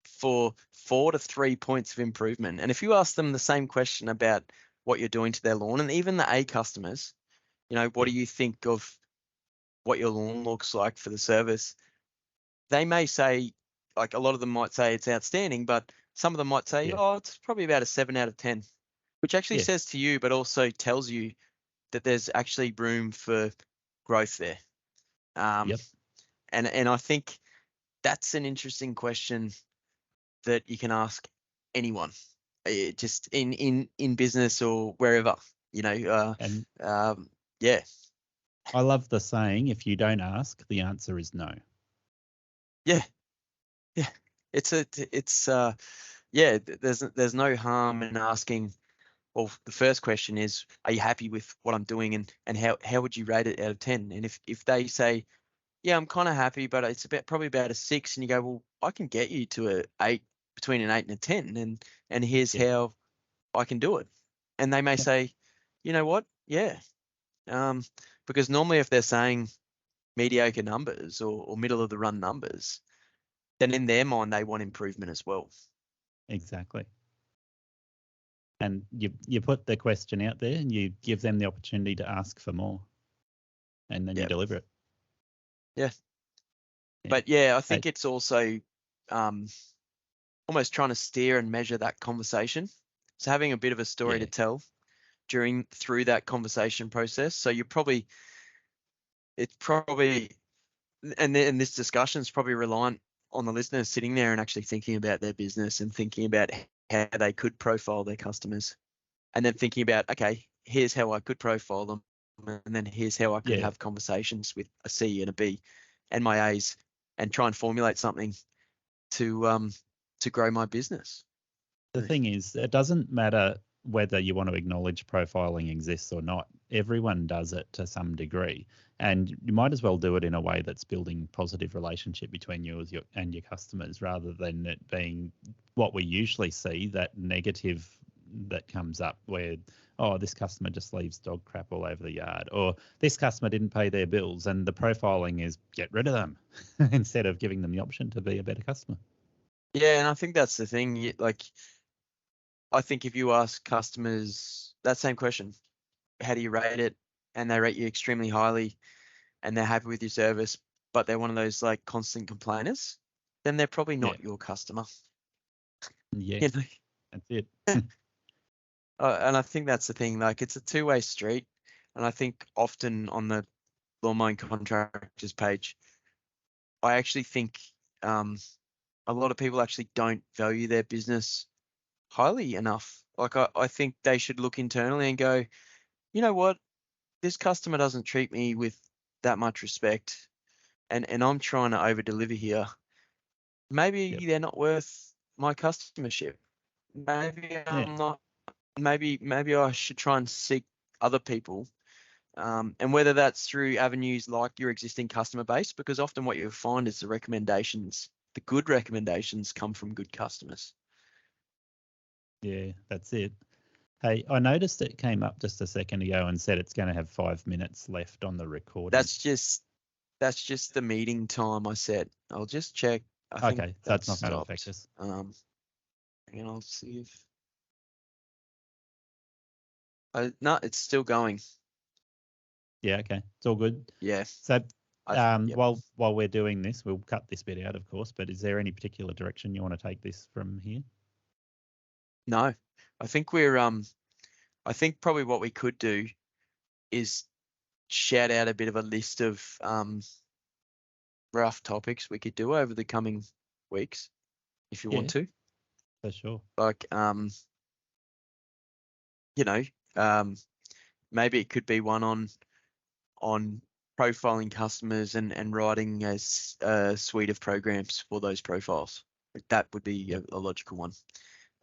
for 4 to 3 points of improvement. And if you ask them the same question about what you're doing to their lawn, and even the A customers, what do you think of what your lawn looks like for the service? They may say, like a lot of them might say it's outstanding, but some of them might say, it's probably about a 7 out of 10, which actually says to you, but also tells you that there's actually room for growth there. And I think that's an interesting question that you can ask anyone, just in business or wherever, I love the saying, if you don't ask, the answer is no. Yeah. There's no harm in asking. Well, the first question is, are you happy with what I'm doing, and how would you rate it out of 10? And if they say, yeah, I'm kind of happy, but it's probably about a 6, and you go, well, I can get you to a 8, between an 8 and a 10, and here's how I can do it. And they may say, you know what? Yeah. Because normally if they're saying mediocre numbers or middle of the run numbers, then in their mind they want improvement as well. Exactly. And you put the question out there and you give them the opportunity to ask for more, and then you deliver it. Yeah. But I think it's also almost trying to steer and measure that conversation. So having a bit of a story to tell through that conversation process. So and this discussion is probably reliant on the listeners sitting there and actually thinking about their business and thinking about how they could profile their customers, and then thinking about, okay, here's how I could profile them, and then here's how I could have conversations with a C and a B and my A's, and try and formulate something to grow my business. The thing is, it doesn't matter whether you want to acknowledge profiling exists or not. Everyone does it to some degree, and you might as well do it in a way that's building positive relationship between you and your customers, rather than it being what we usually see, that negative that comes up where, oh, this customer just leaves dog crap all over the yard, or this customer didn't pay their bills, and the profiling is get rid of them instead of giving them the option to be a better customer. Yeah, and I think that's the thing. I think if you ask customers that same question, how do you rate it? And they rate you extremely highly and they're happy with your service, but they're one of those like constant complainers, then they're probably not your customer. Yeah, You know? that's it. And I think that's the thing, like it's a two-way street. And I think often on the lawn mowing contractors page, I actually think a lot of people actually don't value their business highly enough. Like I think they should look internally and go, you know what, this customer doesn't treat me with that much respect, and I'm trying to over deliver here. Maybe Yep. they're not worth my customership. Maybe Yeah. I'm not. Maybe I should try and seek other people. And whether that's through avenues like your existing customer base, because often what you'll find is the good recommendations come from good customers. Yeah, that's it. Hey, I noticed it came up just a second ago and said it's going to have 5 minutes left on the recording. That's just the meeting time I set. I'll just check. I think Okay, so it's that's not going to stopped. affect us. And I'll see if no, it's still going. Yeah, okay, it's all good. Yeah. So Yep. while we're doing this, we'll cut this bit out, of course, but is there any particular direction you want to take this from here? No, I think I think probably what we could do is shout out a bit of a list of rough topics we could do over the coming weeks, if you want to. For sure. Like you know, maybe it could be one on profiling customers and writing a suite of programs for those profiles. That would be a logical one.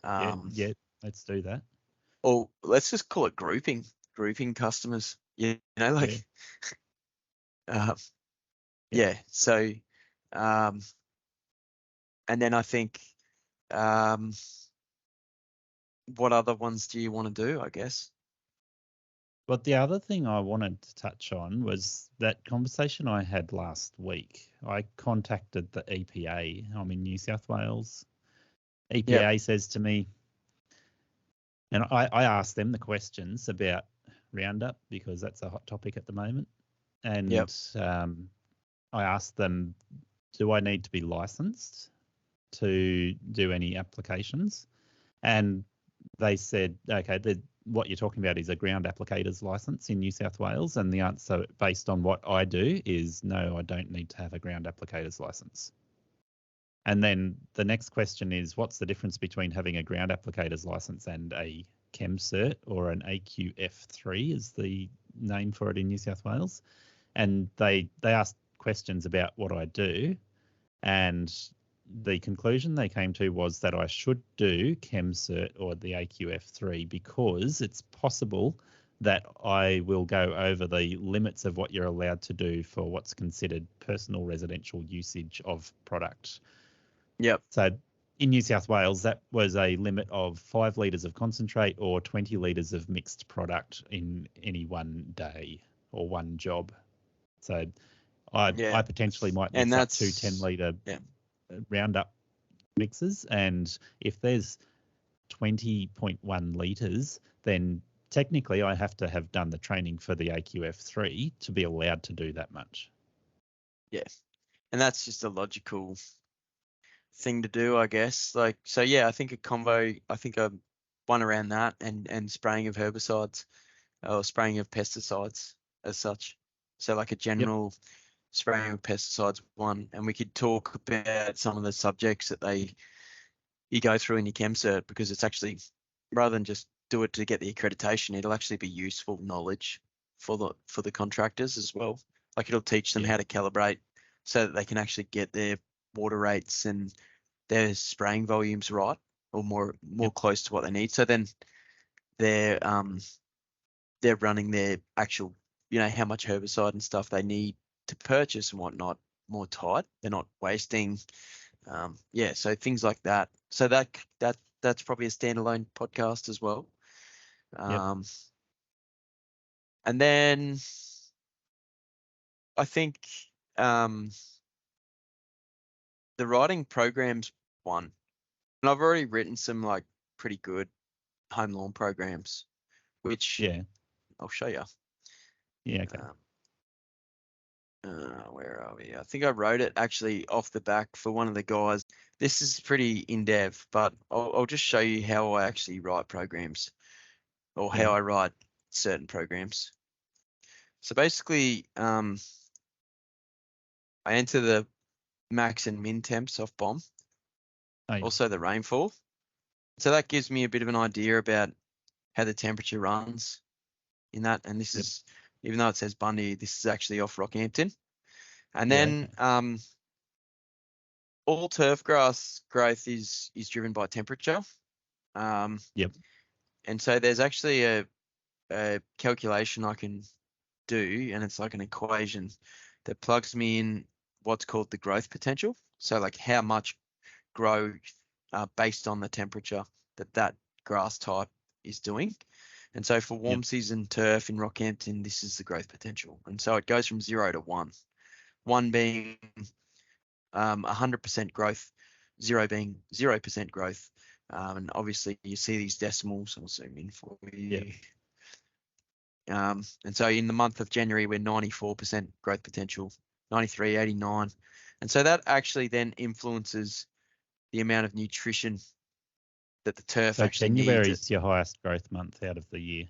Yeah, let's do that. Or let's just call it grouping customers. You know, like, yeah. So, and then I think, what other ones do you want to do, I guess? But the other thing I wanted to touch on was that conversation I had last week. I contacted the EPA. I'm in New South Wales. EPA says to me, and I asked them the questions about Roundup because that's a hot topic at the moment. And I asked them, do I need to be licensed to do any applications? And they said, okay, what you're talking about is a ground applicators license in New South Wales. And the answer based on what I do is no, I don't need to have a ground applicators license. And then the next question is, what's the difference between having a ground applicators license and a Chem Cert, or an AQF3 is the name for it in New South Wales? And they asked questions about what I do, and the conclusion they came to was that I should do Chem Cert or the AQF3 because it's possible that I will go over the limits of what you're allowed to do for what's considered personal residential usage of product. Yep. So in New South Wales, that was a limit of 5 litres of concentrate or 20 litres of mixed product in any one day or one job. So I potentially might mix up 2 10-litre Roundup mixes, and if there's 20.1 litres, then technically I have to have done the training for the AQF3 to be allowed to do that much. Yes. And that's just a logical thing to do, I guess. Like, so yeah, I think a one around that and spraying of herbicides or spraying of pesticides as such. So like a general spraying of pesticides one, and we could talk about some of the subjects that you go through in your Chem Cert, because it's actually, rather than just do it to get the accreditation, it'll actually be useful knowledge for the contractors as well. Like it'll teach them how to calibrate so that they can actually get their water rates and their spraying volumes right, or more close to what they need. So then they're running their actual, how much herbicide and stuff they need to purchase and whatnot more tight. They're not wasting. So things like that. So that's probably a standalone podcast as well. And then I think the writing programs one, and I've already written some like pretty good home lawn programs, which Yeah. I'll show you. Yeah. Okay. Where are we? I think I wrote it actually off the back for one of the guys. This is pretty in-depth, but I'll just show you how I actually write programs, or how Yeah. I write certain programs. So basically, I enter the max and min temps off BOM, Oh, yeah. also the rainfall. So that gives me a bit of an idea about how the temperature runs in that. And this Yep. is, even though it says Bundy, this is actually off Rockhampton. And Yeah, then okay. all turf grass growth is driven by temperature. Yep. And so there's actually a calculation I can do, and it's like an equation that plugs me in what's called the growth potential. So like how much growth based on the temperature that grass type is doing. And so for warm Yep. season turf in Rockhampton, this is the growth potential. And so it goes from 0 to 1. 1 being 100% growth, 0 being 0% growth. And obviously you see these decimals. I'll zoom in for Yep. you. And so in the month of January, we're 94% growth potential, 93, 89. And so that actually then influences the amount of nutrition that the turf So actually January needs. is your highest growth month out of the year,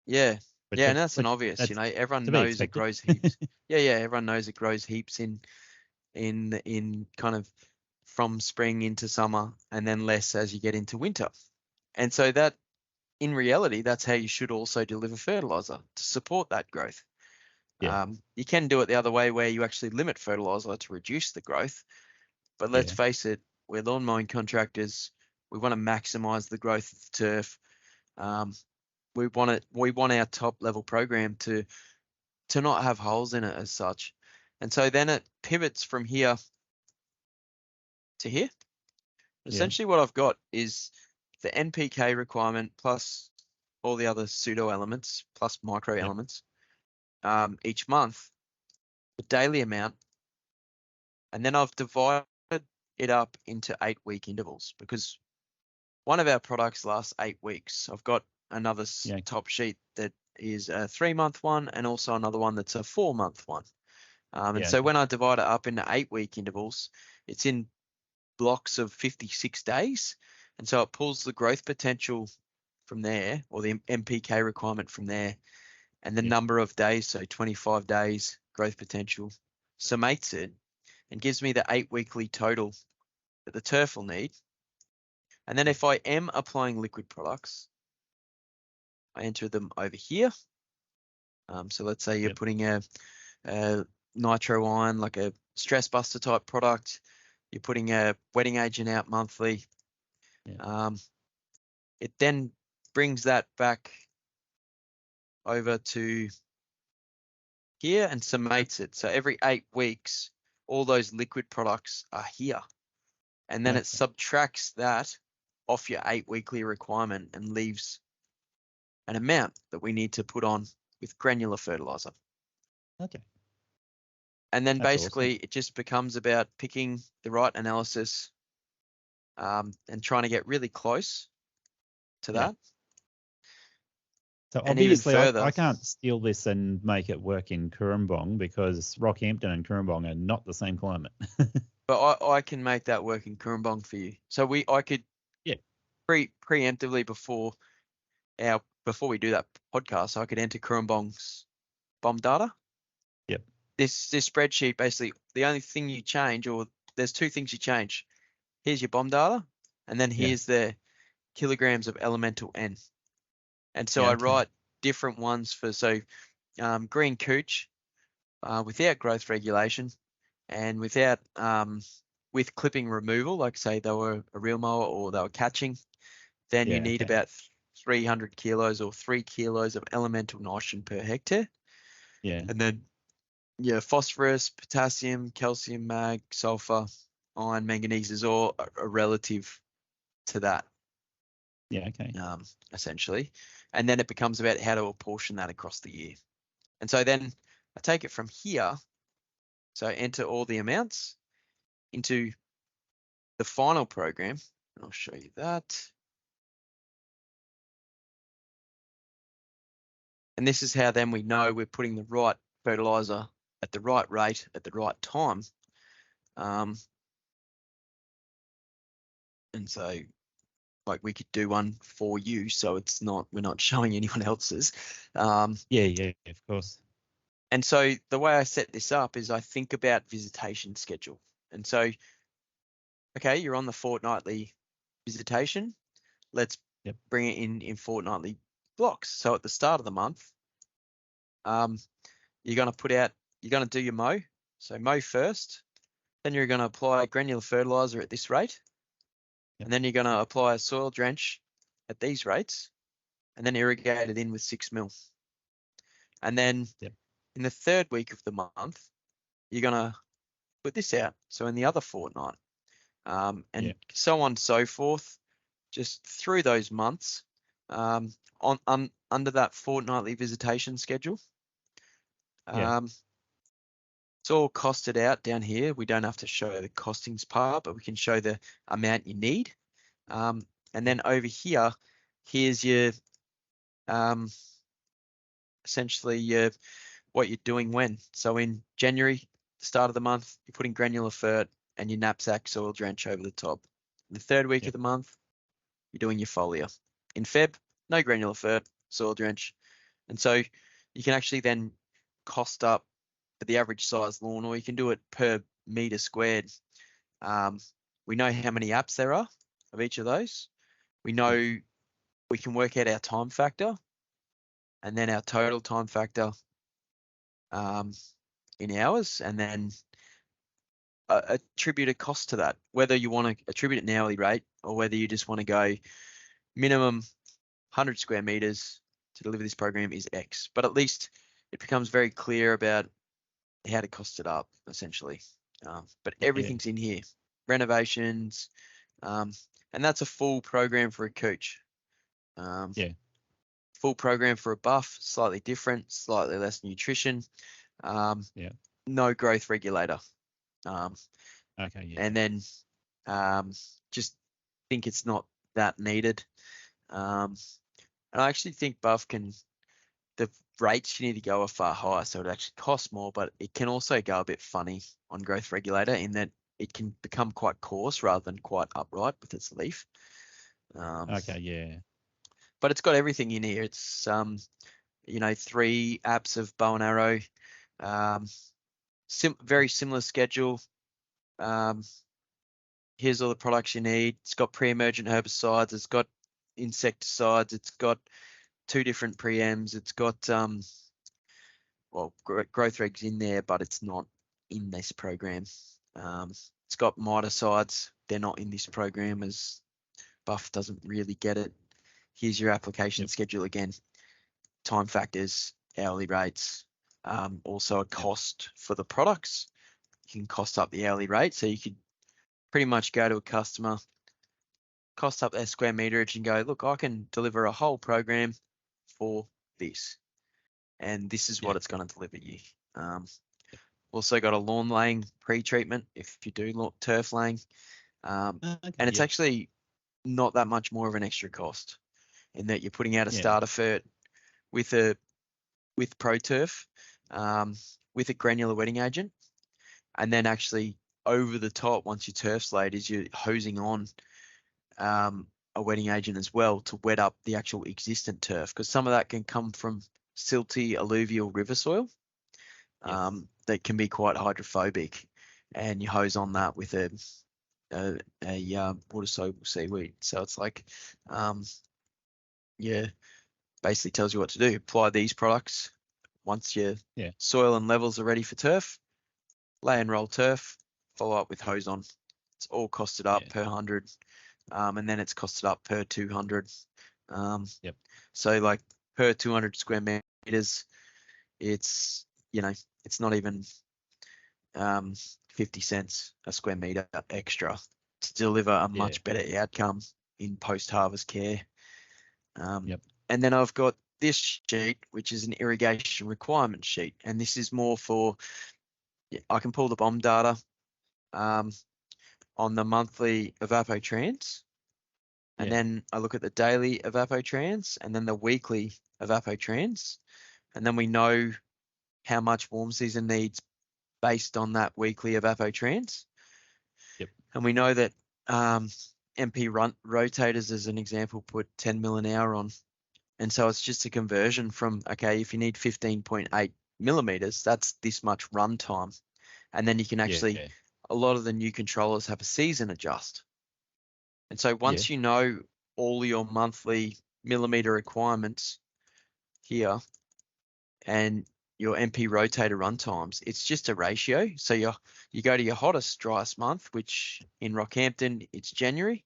Yeah. which Yeah, and is that's an obvious, that's everyone to be knows it expected. grows heaps. Yeah, everyone knows it grows heaps in kind of from spring into summer, and then less as you get into winter. And so that, in reality, that's how you should also deliver fertilizer to support that growth. Yeah. You can do it the other way where you actually limit fertilizer to reduce the growth. But let's Yeah. face it, we're lawn mowing contractors. We want to maximize the growth of the turf. We want our top level program to not have holes in it as such. And so then it pivots from here to here. Yeah. Essentially what I've got is the NPK requirement plus all the other pseudo elements plus micro Yep. elements each month, the daily amount, and then I've divided it up into 8-week intervals because one of our products lasts 8 weeks. I've got another Yeah. top sheet that is a 3-month one and also another one that's a 4-month one. And Yeah. so Okay. when I divide it up into 8-week intervals, it's in blocks of 56 days. And so it pulls the growth potential from there, or the NPK requirement from there, and the Yep. number of days, so 25 days growth potential, summates it and gives me the 8-weekly total that the turf will need. And then if I am applying liquid products, I enter them over here. So let's say you're Yep. putting a nitro iron, like a stress buster type product. You're putting a wetting agent out monthly. Yeah. It then brings that back over to here and summates it. So every 8 weeks, all those liquid products are here. And then it Okay. subtracts that off your 8-weekly requirement and leaves an amount that we need to put on with granular fertilizer. Okay. And then That's basically awesome. it just becomes about picking the right analysis and trying to get really close to Yeah. that. So And even obviously, I, further, I can't steal this and make it work in Currumbong because Rockhampton and Currumbong are not the same climate. but I can make that work in Currumbong for you. So I could Yeah. preemptively before we do that podcast, I could enter Currumbong's BOM data. Yep. This spreadsheet, basically the only thing you change, or there's 2 things you change. Here's your BOM data, and then Yeah. here's the kilograms of elemental N. And so Yeah. I Okay. write different ones for, green cooch without growth regulation and without with clipping removal, like say they were a real mower or they were catching, then you Yeah. need Okay. about 300 kilos or 3 kilos of elemental nitrogen per hectare. Yeah. And then phosphorus, potassium, calcium, mag, sulfur, iron, manganese is all a relative to that, Yeah. Okay. essentially. And then it becomes about how to apportion that across the year. And so then I take it from here. So I enter all the amounts into the final program. And I'll show you that. And this is how then we know we're putting the right fertilizer at the right rate at the right time. And so like we could do one for you, so we're not showing anyone else's. Yeah, of course. And so the way I set this up is I think about visitation schedule. And so, okay, you're on the fortnightly visitation. Let's bring it in fortnightly blocks. So at the start of the month, you're going to do your mow. So mow first, then you're going to apply granular fertilizer at this rate. And then you're going to apply a soil drench at these rates, and then irrigate it in with 6 mil. And then in the third week of the month, you're going to put this out. So in the other fortnight, and so on and so forth, just through those months, under that fortnightly visitation schedule. It's all costed out down here. We don't have to show the costings part, but we can show the amount you need. And then over here, here's your essentially what you're doing when. So in January, start of the month, you're putting granular fert and your knapsack soil drench over the top. In the third week of the month, you're doing your foliar. In Feb, no granular fert, soil drench. And so you can actually then cost up for the average size lawn, or you can do it per meter squared. We know how many apps there are of each of those. We know we can work out our time factor and then our total time factor in hours, and then attribute a cost to that, whether you want to attribute an hourly rate or whether you just want to go minimum 100 square meters to deliver this program is X. But at least it becomes very clear about how to cost it up, essentially. But everything's in here. Renovations, and that's a full program for a couch. Full program for a buff, slightly different, slightly less nutrition. No growth regulator. And then just think it's not that needed. And I actually think buff the rates you need to go are far higher, so it actually costs more, but it can also go a bit funny on growth regulator in that it can become quite coarse rather than quite upright with its leaf. But it's got everything in here. It's 3 apps of bow and arrow, very similar schedule. Here's all the products you need. It's got pre-emergent herbicides. It's got insecticides. It's got 2 different preems. It's got growth regs in there, but it's not in this program. It's got miticides. They're not in this program as buff doesn't really get it. Here's your application schedule again. Time factors, hourly rates, also a cost for the products. You can cost up the hourly rate, so you could pretty much go to a customer, cost up their square meterage and go, look, I can deliver a whole program for this, and this is what it's going to deliver you. Also got a lawn laying pre-treatment if you do turf laying, and it's actually not that much more of an extra cost in that you're putting out a starter fert with Pro Turf, with a granular wetting agent, and then actually over the top, once your turf's laid, is you're hosing on a wetting agent as well to wet up the actual existent turf, because some of that can come from silty alluvial river soil that can be quite hydrophobic, and you hose on that with a water soluble seaweed. So it's like basically tells you what to do. Apply these products once your soil and levels are ready for turf. Lay and roll turf, follow up with hose on. It's all costed up per 100, and then it's costed up per 200. So like per 200 square meters, it's it's not even 50 cents a square meter extra to deliver a much better outcome in post-harvest care. And then I've got this sheet, which is an irrigation requirement sheet, and this is more for, I can pull the bomb data on the monthly evapotrans, and then I look at the daily evapotrans and then the weekly evapotrans, and then we know how much warm season needs based on that weekly evapotransport. Yep. And we know that MP rotators, as an example, put 10 mil an hour on. And so it's just a conversion from, okay, if you need 15.8 millimeters, that's this much run time. And then you can actually, a lot of the new controllers have a season adjust. And so once you know all your monthly millimeter requirements here and your MP rotator run times, it's just a ratio. So you go to your hottest, driest month, which in Rockhampton, it's January.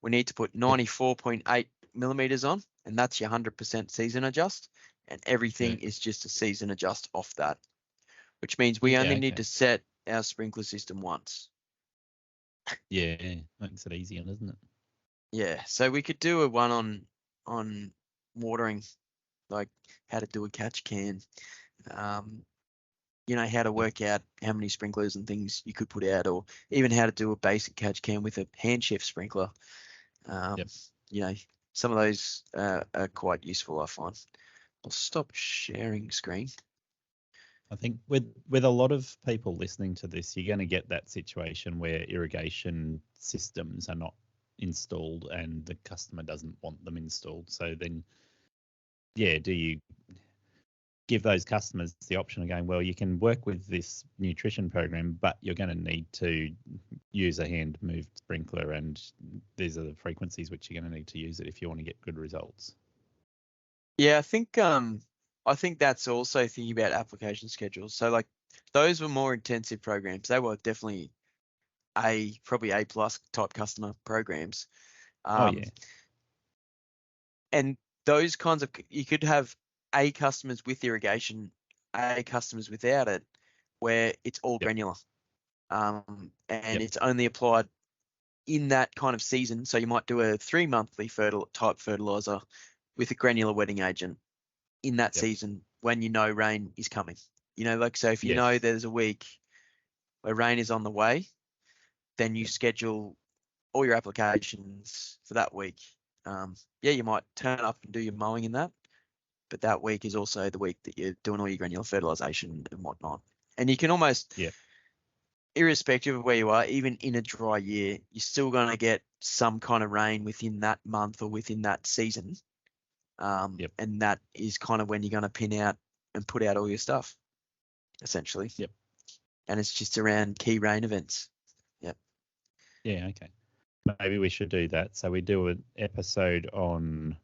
We need to put 94.8 millimeters on, and that's your 100% season adjust. And everything is just a season adjust off that, which means we only need to set our sprinkler system once. Yeah, makes it easier, doesn't it? Yeah, so we could do a one on watering, like how to do a catch can, you know, how to work out how many sprinklers and things you could put out, or even how to do a basic catch can with a hand shift sprinkler. You know, some of those are quite useful, I find. I'll stop sharing screen. I think with a lot of people listening to this, you're going to get that situation where irrigation systems are not installed and the customer doesn't want them installed. So then, do you give those customers the option of going, well, you can work with this nutrition program, but you're going to need to use a hand moved sprinkler, and these are the frequencies which you're going to need to use it if you want to get good results. Yeah, I think that's also thinking about application schedules. So like those were more intensive programs. They were definitely probably A+ type customer programs. And those kinds of, you could have A customers with irrigation, A customers without it, where it's all granular. And it's only applied in that kind of season. So you might do a 3 monthly type fertilizer with a granular wetting agent in that season when you know rain is coming. You know, like, so if you know there's a week where rain is on the way, then you schedule all your applications for that week. You might turn up and do your mowing in that, but that week is also the week that you're doing all your granular fertilization and whatnot. And you can almost, irrespective of where you are, even in a dry year, you're still going to get some kind of rain within that month or within that season. And that is kind of when you're going to pin out and put out all your stuff, essentially. And it's just around key rain events. Yeah, okay. Maybe we should do that. So we do an episode on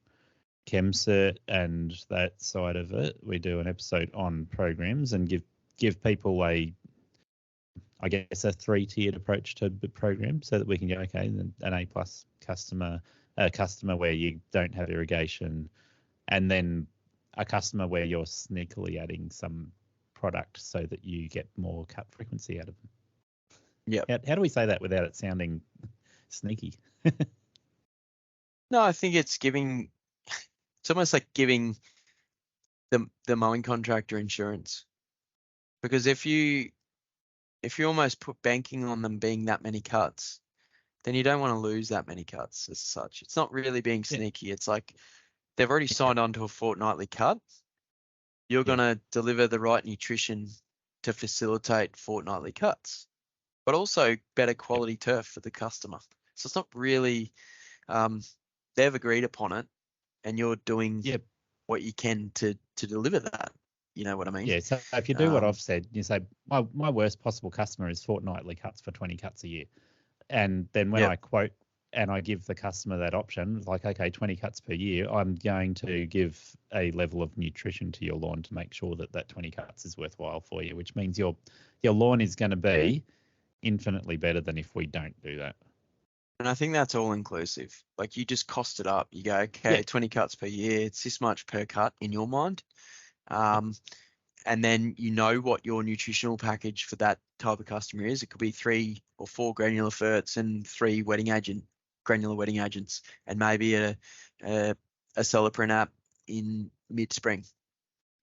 ChemCert and that side of it. We do an episode on programs and give people a 3-tiered approach to the program, so that we can go, okay, an A+ customer, a customer where you don't have irrigation, and then a customer where you're sneakily adding some product so that you get more cut frequency out of them. How do we say that without it sounding sneaky? No, I think it's almost like giving the mowing contractor insurance, because if you almost put banking on them being that many cuts, then you don't want to lose that many cuts as such. It's not really being sneaky. It's like they've already signed on to a fortnightly cut. You're going to deliver the right nutrition to facilitate fortnightly cuts, but also better quality turf for the customer. So it's not really, they've agreed upon it, and you're doing what you can to deliver that. You know what I mean? Yeah, so if you do what I've said, you say, my worst possible customer is fortnightly cuts for 20 cuts a year. And then when I quote and I give the customer that option, like, okay, 20 cuts per year, I'm going to give a level of nutrition to your lawn to make sure that 20 cuts is worthwhile for you, which means your lawn is going to be infinitely better than if we don't do that. And I think that's all inclusive. Like, you just cost it up. You go, okay, 20 cuts per year, it's this much per cut in your mind. And then you know what your nutritional package for that type of customer is. It could be 3 or 4 granular ferts and 3 granular wetting agents, and maybe a Celiprin app in mid-spring,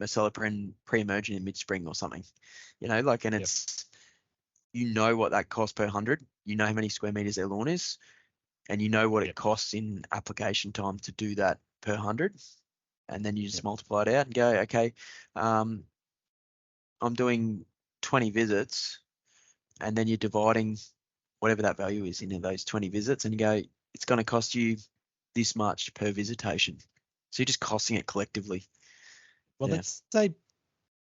a Celiprin pre-emergent in mid-spring or something. You know, like, and it's, you know what that costs per 100. You know how many square meters their lawn is, and you know what it costs in application time to do that per 100. and then you just multiply it out and go, okay, I'm doing 20 visits, and then you're dividing whatever that value is into those 20 visits, and you go, it's going to cost you this much per visitation. So you're just costing it collectively. Well, Yeah. let's say,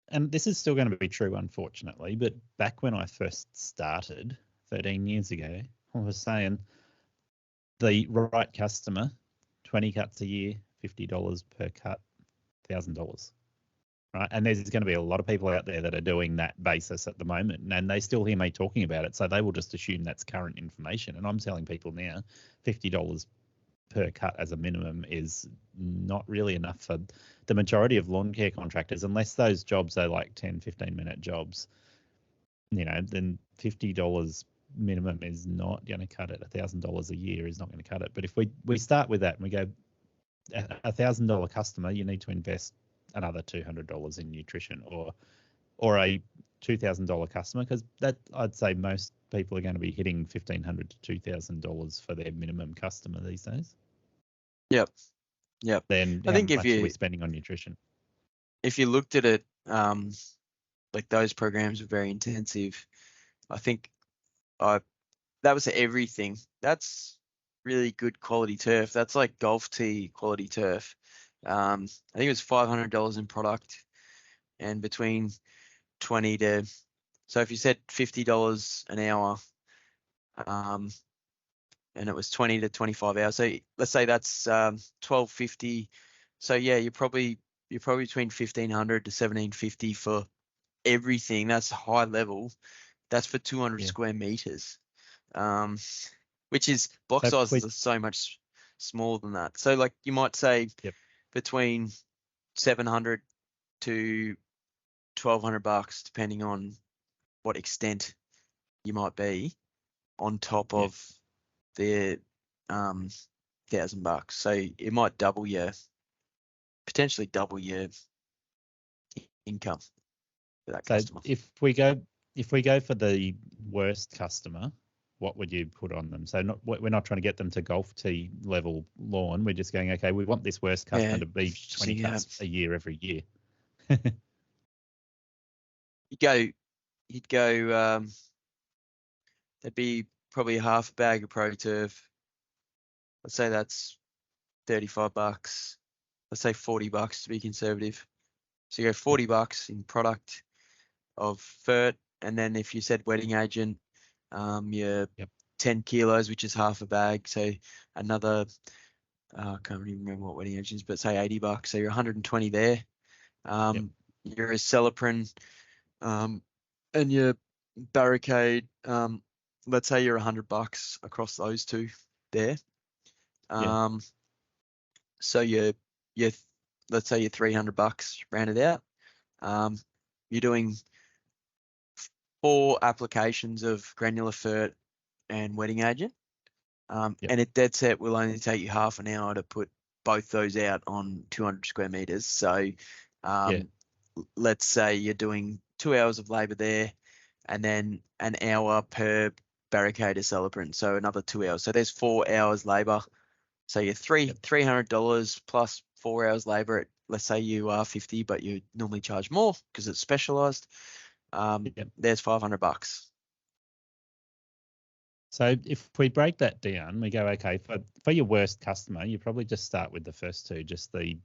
and this is still going to be true, unfortunately, but back when I first started 13 years ago, I was saying the right customer, 20 cuts a year, $50 per cut, $1,000. Right. And there's going to be a lot of people out there that are doing that basis at the moment, and they still hear me talking about it. So they will just assume that's current information. And I'm telling people now $50 per cut as a minimum is not really enough for the majority of lawn care contractors, unless those jobs are like 10, 15-minute jobs. Then $50 minimum is not going to cut it. $1,000 a year is not going to cut it. But if we start with that and we go, $1,000 customer, you need to invest another $200 in nutrition, or a $2,000 customer, because that, I'd say most people are going to be hitting $1,500 to $2,000 for their minimum customer these days. Yep. Then I think how much are we spending on nutrition? If you looked at it, like those programs are very intensive. I think that was everything. That's really good quality turf. That's like golf tee quality turf. I think it was $500 in product, and between 20 to, so if you said $50 an hour, and it was 20 to 25 hours, so let's say that's $1,250. So yeah, you're probably between $1,500 to $1,750 for everything. That's high level. That's for 200 square meters, which is block sizes are so much smaller than that. So like you might say between $700 to $1,200, depending on what extent you might be, on top of the $1,000. So it might potentially double your income for that customer. If we go for the worst customer, what would you put on them? So we're not trying to get them to golf tee level lawn. We're just going, okay, we want this worst customer to be 20 cuts a year every year. You'd go, there'd be probably half a bag of Pro Turf. Let's say that's $35. Let's say $40 to be conservative. So you go $40 in product of fert, and then if you said wetting agent, you're 10 kilos, which is half a bag. So another, I can't even remember what wetting agent is, but say $80. So you're 120 there. You're a Celiprin, and your barricade, let's say you're $100 across those two there. So you're let's say you're $300 rounded out. You're doing 4 applications of granular fert and wetting agent, and a dead set will only take you half an hour to put both those out on 200 square meters. So let's say you're doing 2 hours of labor there, and then an hour per barricade of Celiprin, so another 2 hours. So there's 4 hours labor. So you're $300 plus 4 hours labor at, let's say you are 50, but you normally charge more because it's specialized. There's $500. So if we break that down, we go, okay, for your worst customer, you probably just start with the first two, just the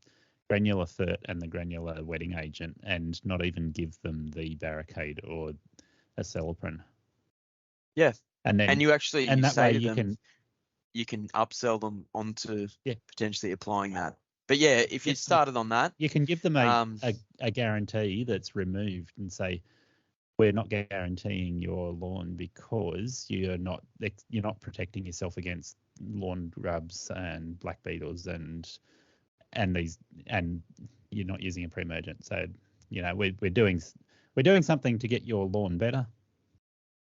granular fert and the granular wetting agent, and not even give them the barricade or a Celiprin. Yeah. And then you actually, and you that say way to you can upsell them onto potentially applying that. But yeah, if you started on that, you can give them a guarantee that's removed and say, we're not guaranteeing your lawn because you're not protecting yourself against lawn grubs and black beetles and you're not using a pre-emergent. So we're doing something to get your lawn better.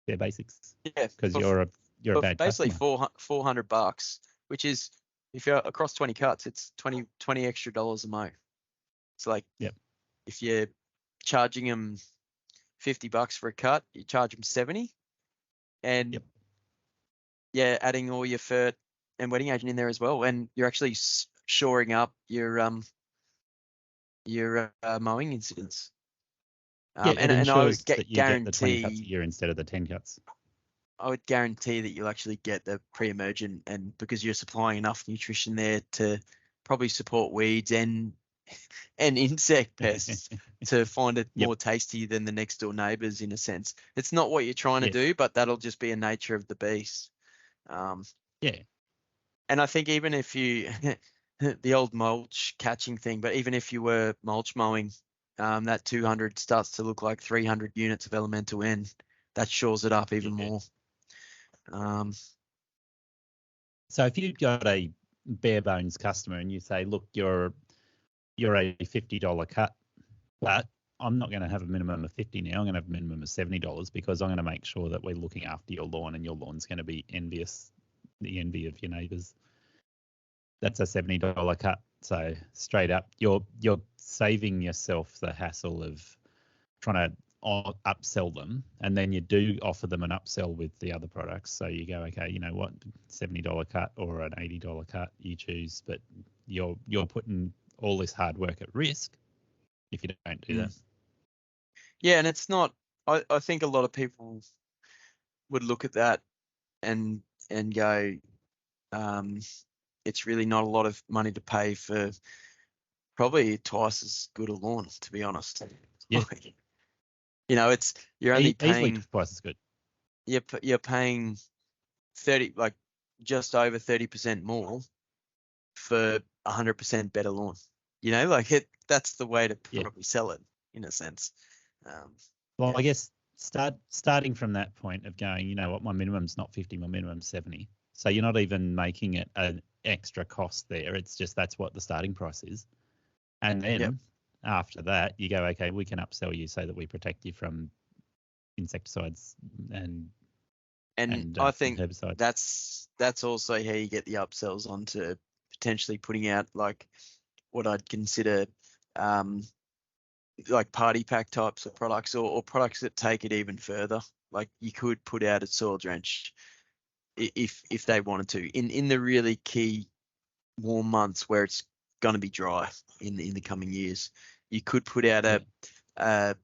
Yeah, basics. Yeah, because you're a bad basically customer. $400, which is, if you're across 20 cuts, it's 20 extra dollars a mow. It's like, if you're charging them $50 for a cut, you charge them 70, and adding all your fert and wetting agent in there as well, and you're actually shoring up your your mowing incidents. Yeah, it and I would ensures that you get the 20 cuts a year instead of the 10 cuts. I would guarantee that you'll actually get the pre-emergent, and because you're supplying enough nutrition there to probably support weeds and insect pests to find it Yep. more tasty than the next door neighbors in a sense. It's not what you're trying to do, but that'll just be a nature of the beast. Yeah. And I think even if you, the old mulch catching thing, but even if you were mulch mowing, that 200 starts to look like 300 units of elemental N. That shores it up even more. So if you've got a bare bones customer and you say, look, you're a $50 cut, but I'm not going to have a minimum of 50 now. I'm going to have a minimum of $70 because I'm going to make sure that we're looking after your lawn, and your lawn's going to be the envy of your neighbours. That's a $70 cut. So straight up, you're saving yourself the hassle of trying to upsell them, and then you do offer them an upsell with the other products. So you go, okay, you know what, $70 cut or an $80 cut, you choose, but you're putting all this hard work at risk if you don't do that. Yeah, and it's not. I think a lot of people would look at that and go, it's really not a lot of money to pay for probably twice as good a lawn, to be honest. Yeah. You know, you're only paying easily twice as good. You're paying 30, like just over 30% more for 100% better lawn. You know, like that's the way to probably sell it in a sense. Well, I guess starting from that point of going, you know what, my minimum's not 50, my minimum's 70. So you're not even making it an extra cost there. It's just that's what the starting price is. And then after that, you go, okay, we can upsell you so that we protect you from insecticides and I think herbicides. That's also how you get the upsells onto potentially putting out like what I'd consider like party pack types of products, or products that take it even further. Like you could put out a soil drench if they wanted to in the really key warm months where it's going to be dry in the coming years. You could put out like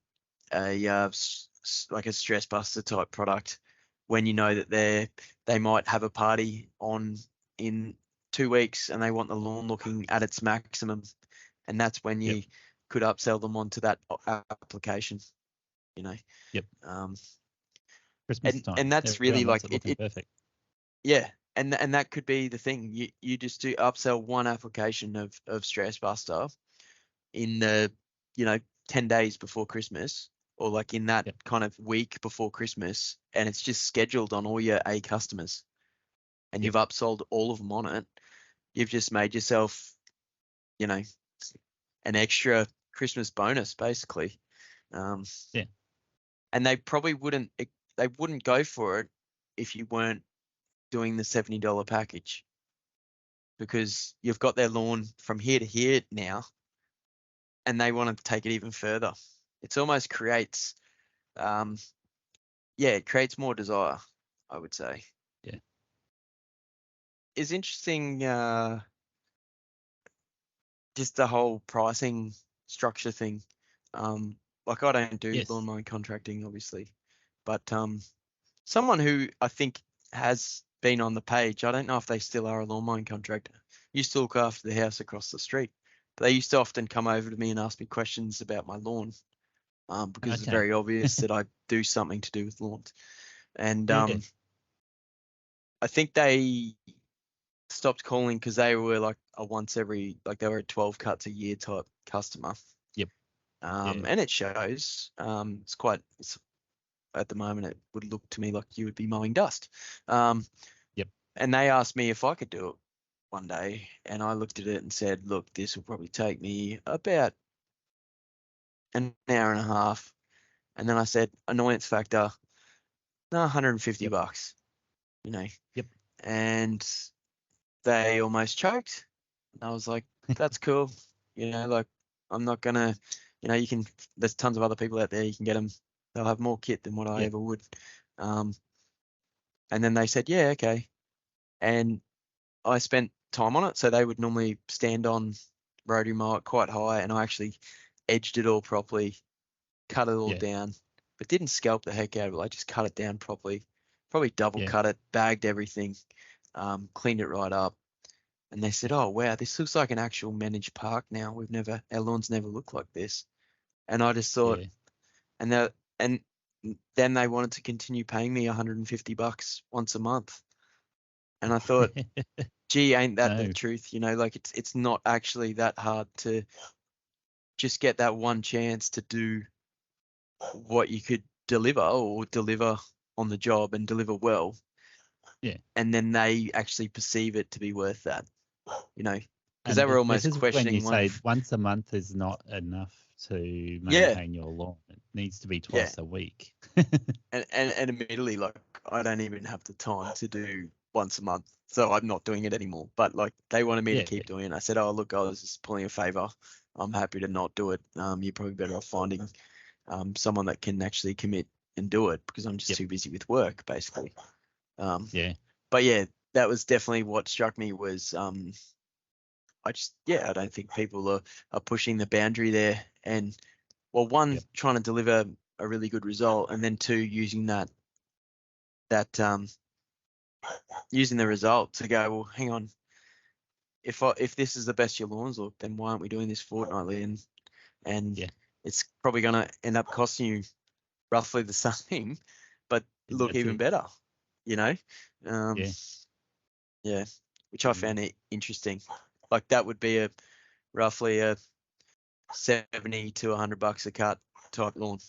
a stress buster type product when you know that they might have a party on in 2 weeks and they want the lawn looking at its maximum, and that's when you could upsell them onto that application. You know. Yep. Christmas time, and that's really like it perfect. Yeah, and that could be the thing. You just do upsell one application of stress buster in the 10 days before Christmas, or like in that kind of week before Christmas, and it's just scheduled on all your A customers, and you've upsold all of them on it. You've just made yourself, an extra Christmas bonus, basically. And they probably wouldn't go for it if you weren't doing the $70 package, because you've got their lawn from here to here now, and they want to take it even further. It almost creates, it creates more desire, I would say. Yeah. It's interesting, just the whole pricing structure thing. Like I don't do lawn mowing contracting, obviously, but someone who I think has been on the page, I don't know if they still are a lawn mowing contractor, used to look after the house across the street. But they used to often come over to me and ask me questions about my lawn, because it's very obvious that I do something to do with lawns. And I think they stopped calling because they were like they were a 12 cuts a year type customer. Yep. And it shows. It's at the moment, it would look to me like you would be mowing dust. Yep. And they asked me if I could do it one day, and I looked at it and said, look, this will probably take me about an hour and a half. And then I said, annoyance factor, no, $150, Yep. And they almost choked. And I was like, that's cool. Like I'm not gonna, there's tons of other people out there, you can get them. They'll have more kit than what I ever would. And then they said, yeah, okay. And I spent time on it. So they would normally stand on rotary mower quite high, and I actually edged it all properly, cut it all Yeah. down, but didn't scalp the heck out of it. I just cut it down properly, probably double Yeah. cut it, bagged everything, cleaned it right up. And they said, "Oh wow, this looks like an actual managed park now. Our lawns never looked like this." And I just thought, Yeah. and then they wanted to continue paying me $150 once a month. And I thought, gee, ain't that the No. truth? Like it's not actually that hard to just get that one chance to do what you could deliver or deliver on the job and deliver well. Yeah. And then they actually perceive it to be worth that, because And they were this almost is when you questioning say once a month is not enough to yeah, maintain your lawn. It needs to be yeah. twice a week. And admittedly, like I don't even have the time to do once a month, so I'm not doing it anymore. But like they wanted me to Yeah. keep doing it. I said, "Oh, look, I was just pulling a favor. I'm happy to not do it. You're probably better off finding someone that can actually commit and do it because I'm just Yep. too busy with work, basically." Yeah. But yeah, that was definitely what struck me was I don't think people are pushing the boundary there. And well, one, Yep. trying to deliver a really good result, and then two, using that using the result to go, well, hang on, if this is the best your lawns look, then why aren't we doing this fortnightly? And Yeah. it's probably going to end up costing you roughly the same, but look That's even it. better, Um, Yeah. yeah, which I found it interesting. Like that would be roughly a 70 to $100 a cut type lawn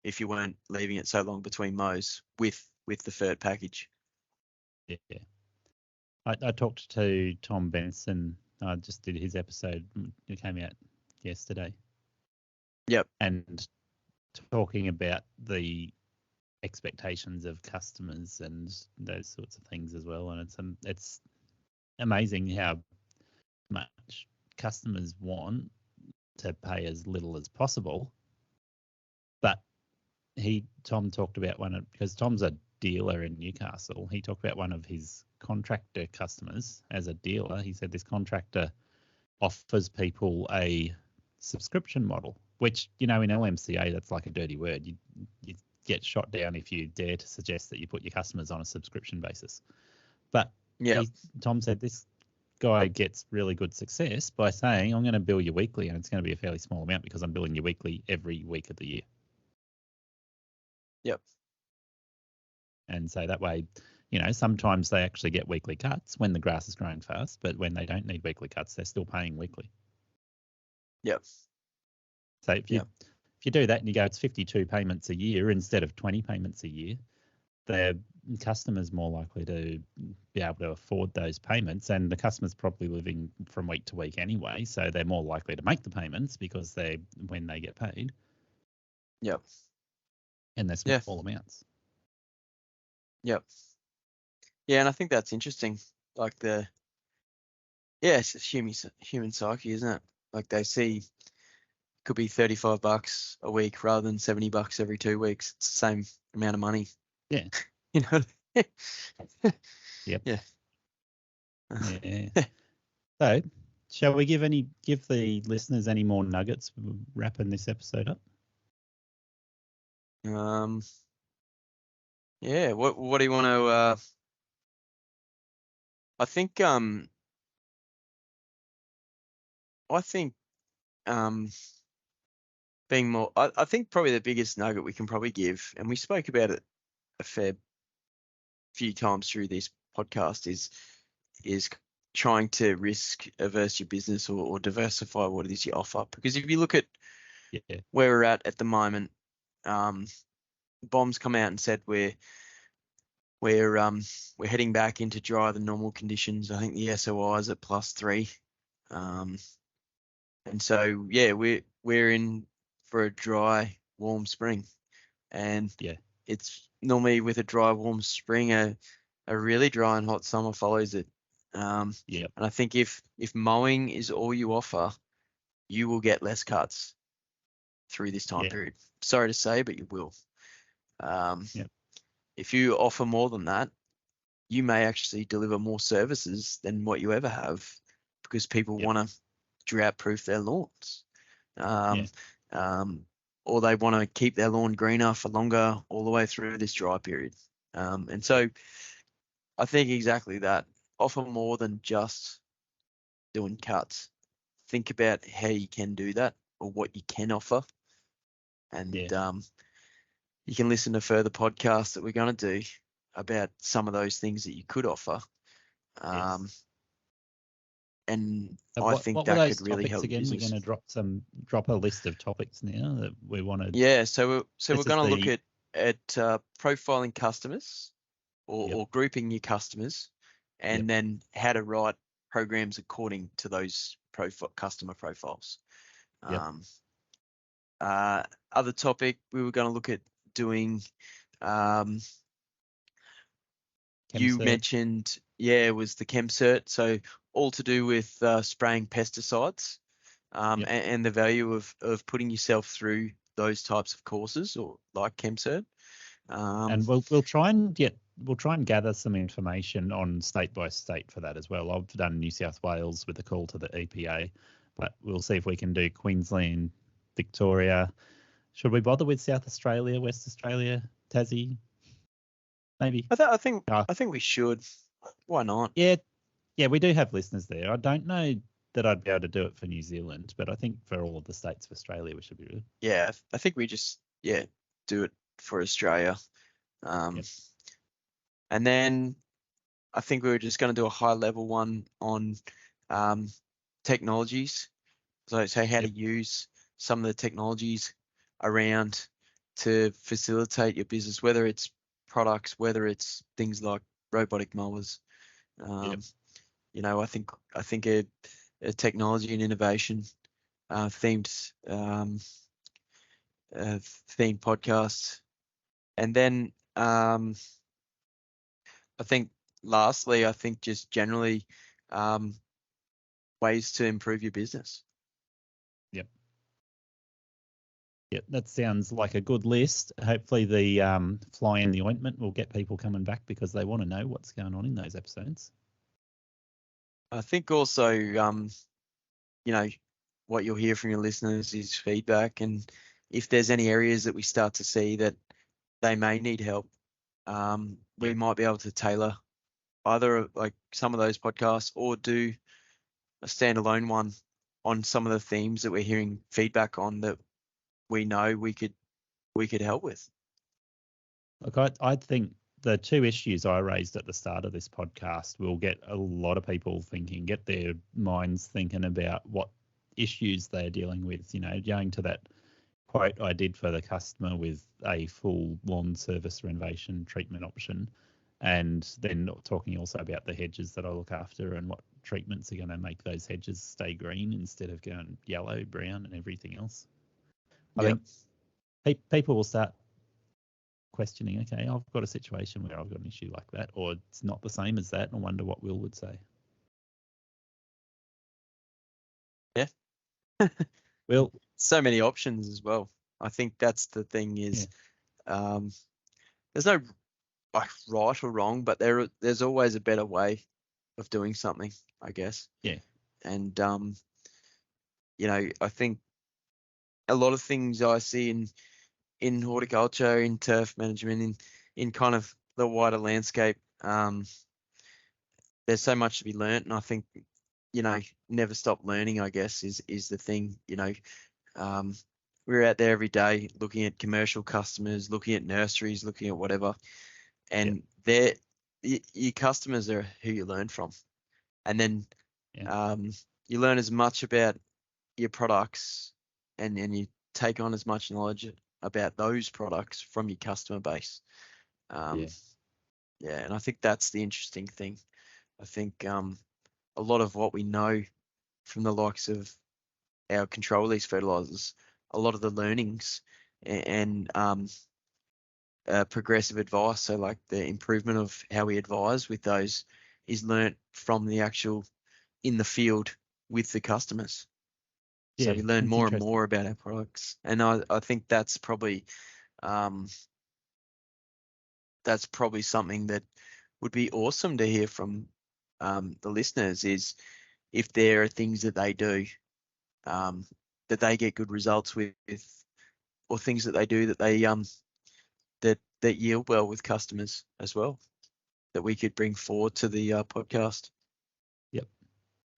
if you weren't leaving it so long between mows with the third package. Yeah. I talked to Tom Benson. I just did his episode. It came out yesterday. Yep. And talking about the expectations of customers and those sorts of things as well. And it's amazing how much customers want to pay as little as possible. But Tom talked about because Tom's a dealer in Newcastle. He talked about one of his contractor customers as a dealer. He said this contractor offers people a subscription model, which, in LMCA, that's like a dirty word. You get shot down if you dare to suggest that you put your customers on a subscription basis. But Tom said this guy gets really good success by saying, I'm going to bill you weekly, and it's going to be a fairly small amount because I'm billing you weekly every week of the year. Yep. And so that way, sometimes they actually get weekly cuts when the grass is growing fast, but when they don't need weekly cuts, they're still paying weekly. Yep. So if you do that and you go, it's 52 payments a year instead of 20 payments a year, the customer's more likely to be able to afford those payments, and the customer's probably living from week to week anyway, so they're more likely to make the payments because when they get paid. Yep. And they're small amounts. Yep. Yeah, and I think that's interesting. Like it's human psyche, isn't it? Like they see could be $35 a week rather than $70 every 2 weeks. It's the same amount of money. Yeah. Yep. Yeah. Yeah. So, shall we give the listeners any more nuggets wrapping this episode up? Yeah. What do you want to? I think being more. I think probably the biggest nugget we can probably give, and we spoke about it a fair few times through this podcast, is trying to risk averse your business or diversify what it is you offer. Because if you look at where we're at the moment, Bomb's come out and said we're heading back into drier than normal conditions. I think the SOI is at +3, and so we're in for a dry, warm spring, and it's normally with a dry, warm spring, a really dry and hot summer follows it. And I think if mowing is all you offer, you will get less cuts through this time period. Sorry to say, but you will. If you offer more than that, you may actually deliver more services than what you ever have, because people want to drought-proof their lawns. Yeah. Or they want to keep their lawn greener for longer all the way through this dry period. And so I think exactly that. Offer more than just doing cuts. Think about how you can do that or what you can offer. And Yeah. you can listen to further podcasts that we're going to do about some of those things that you could offer. Yes. And And I think what were that those could really topics help your again? We're business. going to drop a list of topics now that we want to. Yeah, so we're This is going to look the at profiling customers Yep. or grouping your customers, and Yep. then how to write programs according to those customer profiles. Yep. Other topic we were going to look at doing. You ChemCert. mentioned, was the ChemCert. So all to do with spraying pesticides, Yep. and the value of putting yourself through those types of courses or like ChemCert. And we'll try and gather some information on state by state for that as well. I've done New South Wales with a call to the EPA, but we'll see if we can do Queensland, Victoria. Should we bother with South Australia, West Australia, Tassie? Maybe. I think we should. Why not? Yeah, we do have listeners there. I don't know that I'd be able to do it for New Zealand, but I think for all of the states of Australia, we should be really. Yeah, I think we just do it for Australia. Yep. And then I think we were just going to do a high level one on technologies. So how to use some of the technologies around to facilitate your business, whether it's products, whether it's things like robotic mowers. I think a technology and innovation themed podcast. And then I think lastly, just generally ways to improve your business. Yep. Yep, that sounds like a good list. Hopefully the fly in the ointment will get people coming back because they want to know what's going on in those episodes. I think also, what you'll hear from your listeners is feedback. And if there's any areas that we start to see that they may need help, we might be able to tailor either like some of those podcasts or do a standalone one on some of the themes that we're hearing feedback on that we know we could help with. Look, I think the two issues I raised at the start of this podcast will get a lot of people thinking, get their minds thinking about what issues they're dealing with. Going to that quote I did for the customer with a full lawn service renovation treatment option, and then talking also about the hedges that I look after and what treatments are going to make those hedges stay green instead of going yellow, brown, and everything else. I think people will start questioning, okay, I've got a situation where I've got an issue like that, or it's not the same as that, and I wonder what Will would say. Yeah. Will. So many options as well. I think that's the thing is, there's no like right or wrong, but there's always a better way of doing something, I guess. Yeah. And I think a lot of things I see in horticulture, in turf management, in kind of the wider landscape, there's so much to be learnt, and I think never stop learning, I guess, is the thing. We're out there every day looking at commercial customers, looking at nurseries, looking at whatever, and your customers are who you learn from, and then you learn as much about your products, and you take on as much knowledge about those products from your customer base. And I think that's the interesting thing. I think a lot of what we know from the likes of our control release fertilizers, a lot of the learnings and progressive advice, so like the improvement of how we advise with those, is learnt from the actual in the field with the customers. So we learn more and more about our products, and I think that's probably something that would be awesome to hear from the listeners, is if there are things that they do that they get good results with, or things that they do that they that yield well with customers as well, that we could bring forward to the podcast. Yep.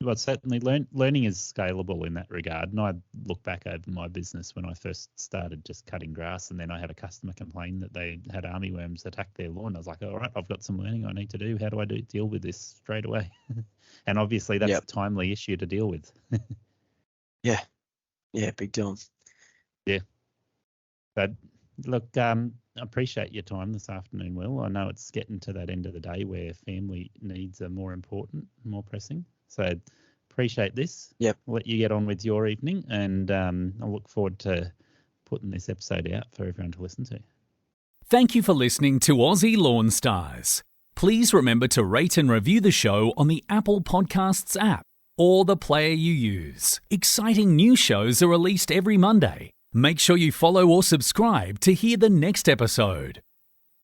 Well, certainly learning is scalable in that regard. And I look back over my business when I first started just cutting grass, and then I had a customer complain that they had armyworms attack their lawn. I was like, all right, I've got some learning I need to do. How do I deal with this straight away? And obviously that's a timely issue to deal with. Yeah, big time. Yeah. But look, I appreciate your time this afternoon, Will. I know it's getting to that end of the day where family needs are more important, more pressing. So appreciate this. Yep. I'll let you get on with your evening, and I look forward to putting this episode out for everyone to listen to. Thank you for listening to Aussie Lawn Stars. Please remember to rate and review the show on the Apple Podcasts app or the player you use. Exciting new shows are released every Monday. Make sure you follow or subscribe to hear the next episode.